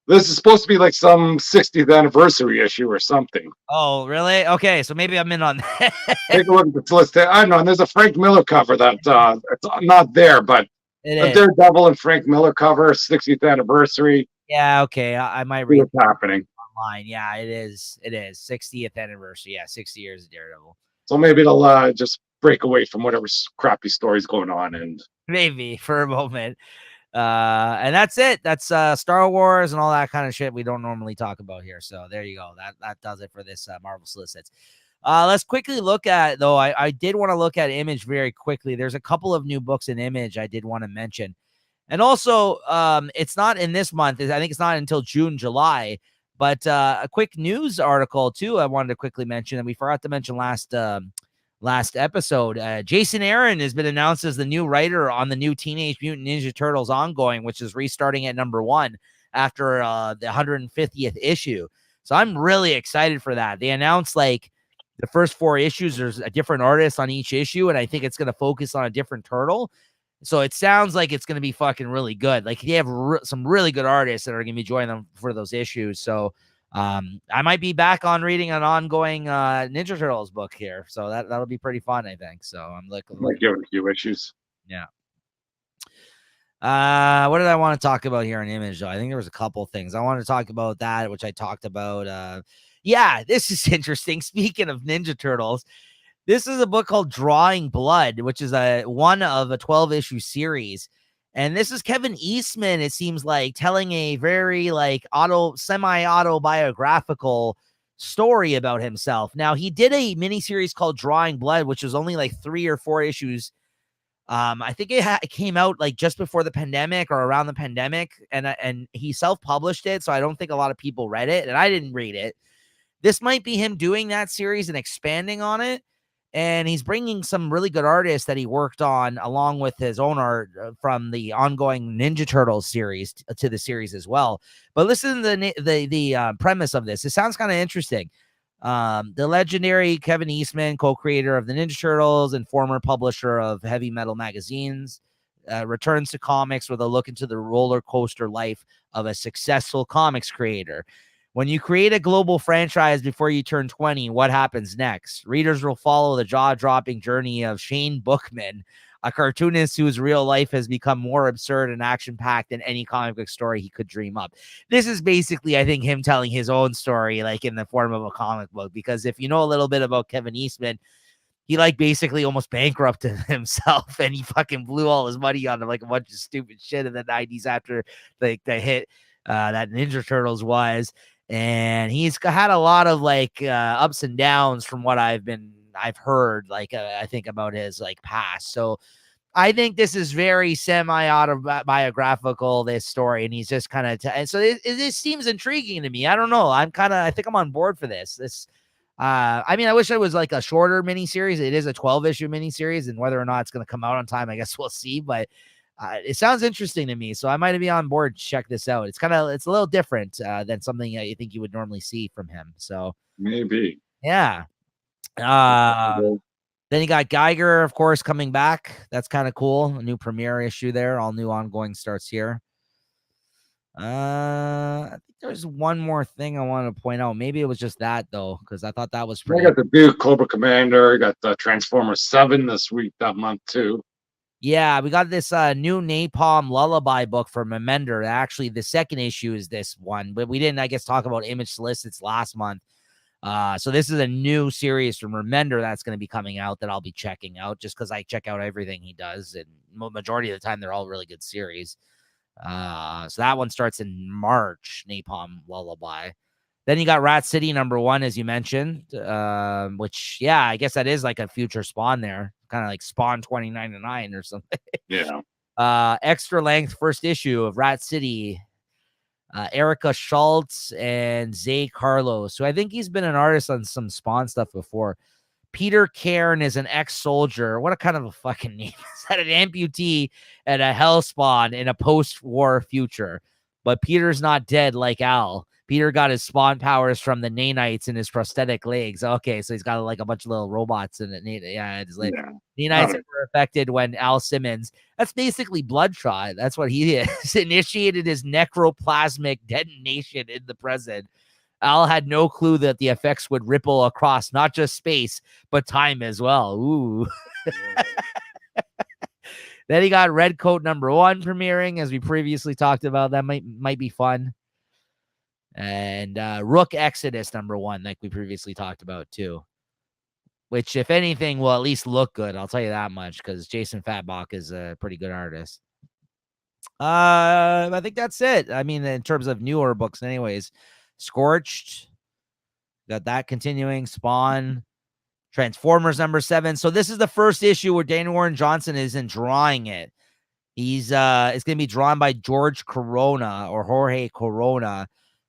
this is supposed to be like some 60th anniversary issue or something. Oh, really? Okay, so maybe I'm in on that. Take a look at this list. I don't know. And there's a Frank Miller cover that it's not there, but It the is. Daredevil and Frank Miller cover, 60th anniversary. Yeah, okay. I might See read what's happening. online. Yeah, it is. It is 60th anniversary. Yeah, 60 years of Daredevil. So maybe it'll just break away from whatever crappy story's going on. And Maybe for a moment. And that's it. That's Star Wars and all that kind of shit we don't normally talk about here. So there you go. That does it for this Marvel solicits. Let's quickly look at, though. I did want to look at Image very quickly. There's a couple of new books in Image I did want to mention. And also, it's not in this month. I think it's not until June, July. But a quick news article, too, I wanted to quickly mention, and we forgot to mention last episode. Jason Aaron has been announced as the new writer on the new Teenage Mutant Ninja Turtles ongoing, which is restarting at #1 after the 150th issue. So I'm really excited for that. They announced like the first 4 issues, there's a different artist on each issue, and I think it's going to focus on a different turtle. So it sounds like it's going to be fucking really good. Like they have some really good artists that are going to be joining them for those issues. So I might be back on reading an ongoing Ninja Turtles book here. So that'll be pretty fun, I think. So I'm looking. like give it a few issues. Yeah. What did I want to talk about here in Image, though? I think there was a couple things. I wanted to talk about that, which I talked about. Yeah, this is interesting. Speaking of Ninja Turtles, this is a book called Drawing Blood, which is one of a 12-issue series. And this is Kevin Eastman, it seems like, telling a very like semi-autobiographical story about himself. Now, he did a miniseries called Drawing Blood, which was only like 3 or 4 issues. I think it came out like just before the pandemic or around the pandemic, and he self-published it, so I don't think a lot of people read it, and I didn't read it. This might be him doing that series and expanding on it. And he's bringing some really good artists that he worked on along with his own art from the ongoing Ninja Turtles series to the series as well. But listen to the premise of this. It sounds kind of interesting. The legendary Kevin Eastman, co-creator of the Ninja Turtles and former publisher of heavy metal magazines, returns to comics with a look into the roller coaster life of a successful comics creator. When you create a global franchise before you turn 20, what happens next? Readers will follow the jaw-dropping journey of Shane Bookman, a cartoonist whose real life has become more absurd and action-packed than any comic book story he could dream up. This is basically, I think, him telling his own story, like in the form of a comic book, because if you know a little bit about Kevin Eastman, he like basically almost bankrupted himself and he fucking blew all his money on like a bunch of stupid shit in the 90s after like the hit that Ninja Turtles was. And he's had a lot of like ups and downs from what I've heard, like I think about his like past. So I think this is very semi-autobiographical, this story, and he's just kind of and so this seems intriguing to me. I don't know. I think I'm on board for this. I mean, I wish it was like a shorter miniseries. It is a 12-issue miniseries, and whether or not it's going to come out on time, I guess we'll see. But it sounds interesting to me, so I might be on board to check this out. It's a little different than something you think you would normally see from him. So Maybe. yeah. Then you got Geiger, of course, coming back. That's kind of cool. A new premiere issue there. All new ongoing starts here. I think there's one more thing I wanted to point out. Maybe it was just that though, because I thought that was pretty. I got the Duke Cobra Commander. I got the Transformers 7 this week, that month too. Yeah, we got this new Napalm Lullaby book from Remender. Actually, the second issue is this one, but we didn't, I guess, talk about Image Solicits last month. So this is a new series from Remender that's going to be coming out that I'll be checking out just because I check out everything he does, and majority of the time they're all really good series. So that one starts in March, Napalm Lullaby. Then you got Rat City #1, as you mentioned, which, yeah, I guess that is like a future Spawn there, kind of like Spawn 2099 or something. Yeah. Extra length first issue of Rat City. Erica Schultz and Zay Carlos, who I think he's been an artist on some Spawn stuff before. Peter Cairn is an ex-soldier. What a kind of a fucking name is that? An amputee and a hellspawn in a post-war future. But Peter's not dead like Al. Peter got his spawn powers from the nanites in his prosthetic legs. Okay, so he's got like a bunch of little robots in it. Yeah, his legs. Nanites were affected when Al Simmons, that's basically Bloodshot. That's what he is. Initiated his necroplasmic detonation in the present. Al had no clue that the effects would ripple across not just space, but time as well. Ooh. Then he got Red Coat #1 premiering, as we previously talked about. That might be fun. And Rook Exodus #1, like we previously talked about too. Which, if anything, will at least look good. I'll tell you that much, because Jason Fatbach is a pretty good artist. I think that's it. I mean, in terms of newer books, anyways. Scorched, got that continuing. Spawn, Transformers #7. So this is the first issue where Daniel Warren Johnson isn't drawing it. He's it's gonna be drawn by George Corona, or Jorge Corona,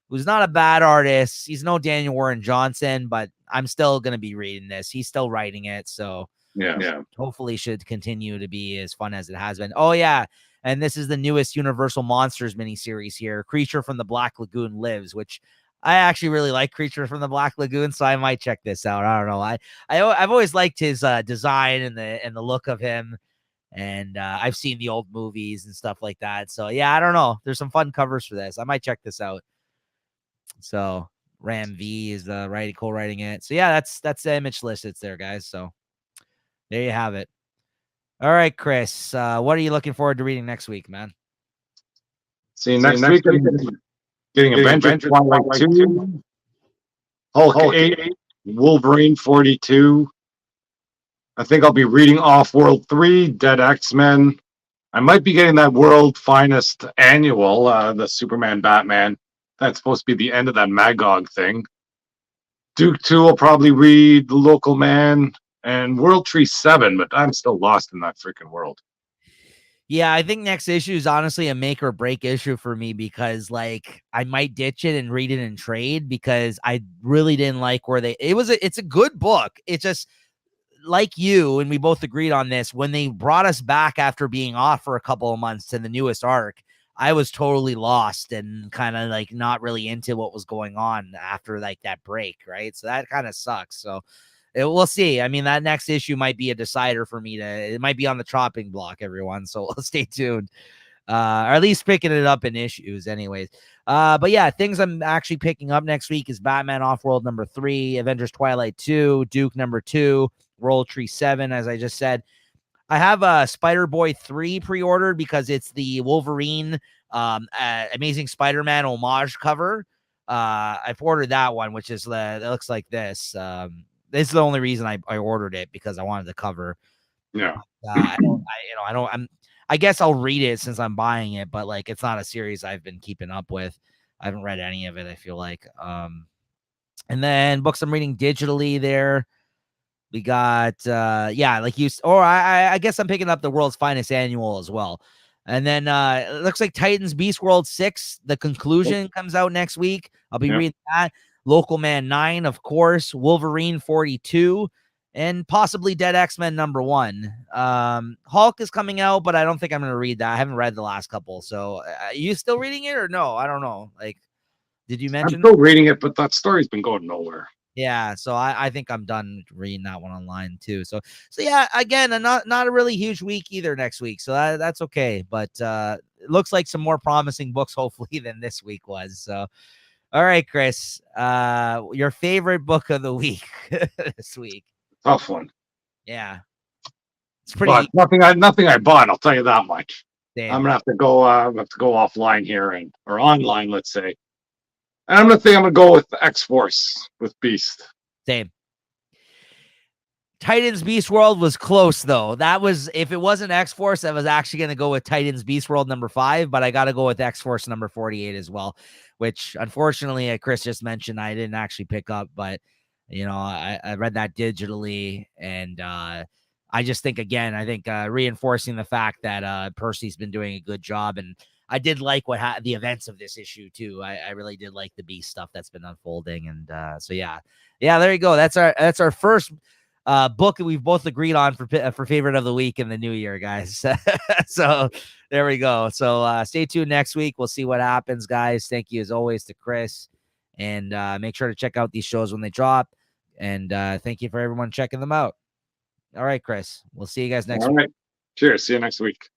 who's not a bad artist. He's no Daniel Warren Johnson, but I'm still gonna be reading this. He's still writing it, so yeah. Hopefully should continue to be as fun as it has been. Oh yeah, and this is the newest Universal Monsters miniseries here. Creature from the Black Lagoon Lives, which I actually really like Creature from the Black Lagoon, so I might check this out. I don't know. I've always liked his design and the look of him, and I've seen the old movies and stuff like that. So yeah, I don't know. There's some fun covers for this. I might check this out. So Ram V is co-writing it. So yeah, that's the Image list. It's there, guys. So there you have it. All right, Chris. What are you looking forward to reading next week, man? See, next week I'm getting Avengers Twilight 2, Hulk 8, Wolverine 42. I think I'll be reading Off-World 3, Dead X-Men. I might be getting that World Finest Annual, the Superman Batman. That's supposed to be the end of that Magog thing. Duke 2 will probably read The Local Man and World Tree 7, but I'm still lost in that freaking world. Yeah, I think next issue is honestly a make or break issue for me, because like I might ditch it and read it in trade, because I really didn't like where it's a good book. It's just like you, and we both agreed on this, when they brought us back after being off for a couple of months to the newest arc, I was totally lost and kind of like not really into what was going on after like that break, right? So that kind of sucks. So we'll see. I mean, that next issue might be a decider for me. It might be on the chopping block, everyone. So stay tuned. Or at least picking it up in issues, anyways. But yeah, things I'm actually picking up next week is Batman Off-World #3, Avengers Twilight 2, Duke #2, World Tree 7, as I just said. I have a Spider-Boy 3 pre-ordered because it's the Wolverine Amazing Spider-Man homage cover. I've ordered that one, which is it looks like this. This is the only reason I ordered it, because I wanted the cover. Yeah. I guess I'll read it since I'm buying it, but like it's not a series I've been keeping up with. I haven't read any of it, I feel like. And then books I'm reading digitally there. We got like you, or I guess I'm picking up the World's Finest Annual as well. And then it looks like Titans Beast World 6, the conclusion comes out next week. I'll be reading that. Local Man 9, of course, Wolverine 42, and possibly Dead X-Men #1. Hulk is coming out, but I don't think I'm going to read that. I haven't read the last couple. So are you still reading it or no? I don't know. Like, did you mention? I'm still reading it, but that story's been going nowhere. Yeah, so I think I'm done reading that one online too. So yeah, again, not a really huge week either next week. So that's okay. But it looks like some more promising books, hopefully, than this week was. So all right, Chris, your favorite book of the week this week? Tough one. Yeah. It's but pretty nothing I bought. I'll tell you that much. I'm damn. gonna have to go. Offline here or online, let's say. And I'm gonna go with X Force with Beast. Same. Titans Beast World was close though. That was, if it wasn't X Force, I was actually going to go with Titans Beast World number 5, but I got to go with X Force number 48 as well, which unfortunately Chris just mentioned I didn't actually pick up, but I read that digitally, and I just think, again, reinforcing the fact that Percy's been doing a good job, and I did like the events of this issue too. I really did like the Beast stuff that's been unfolding, and so yeah, there you go. That's our first book that we've both agreed on for favorite of the week in the new year, guys. So there we go. So stay tuned next week. We'll see what happens, guys. Thank you as always to Chris, and make sure to check out these shows when they drop. And thank you for everyone checking them out. All right, Chris. We'll see you guys next All week. right. Cheers. See you next week.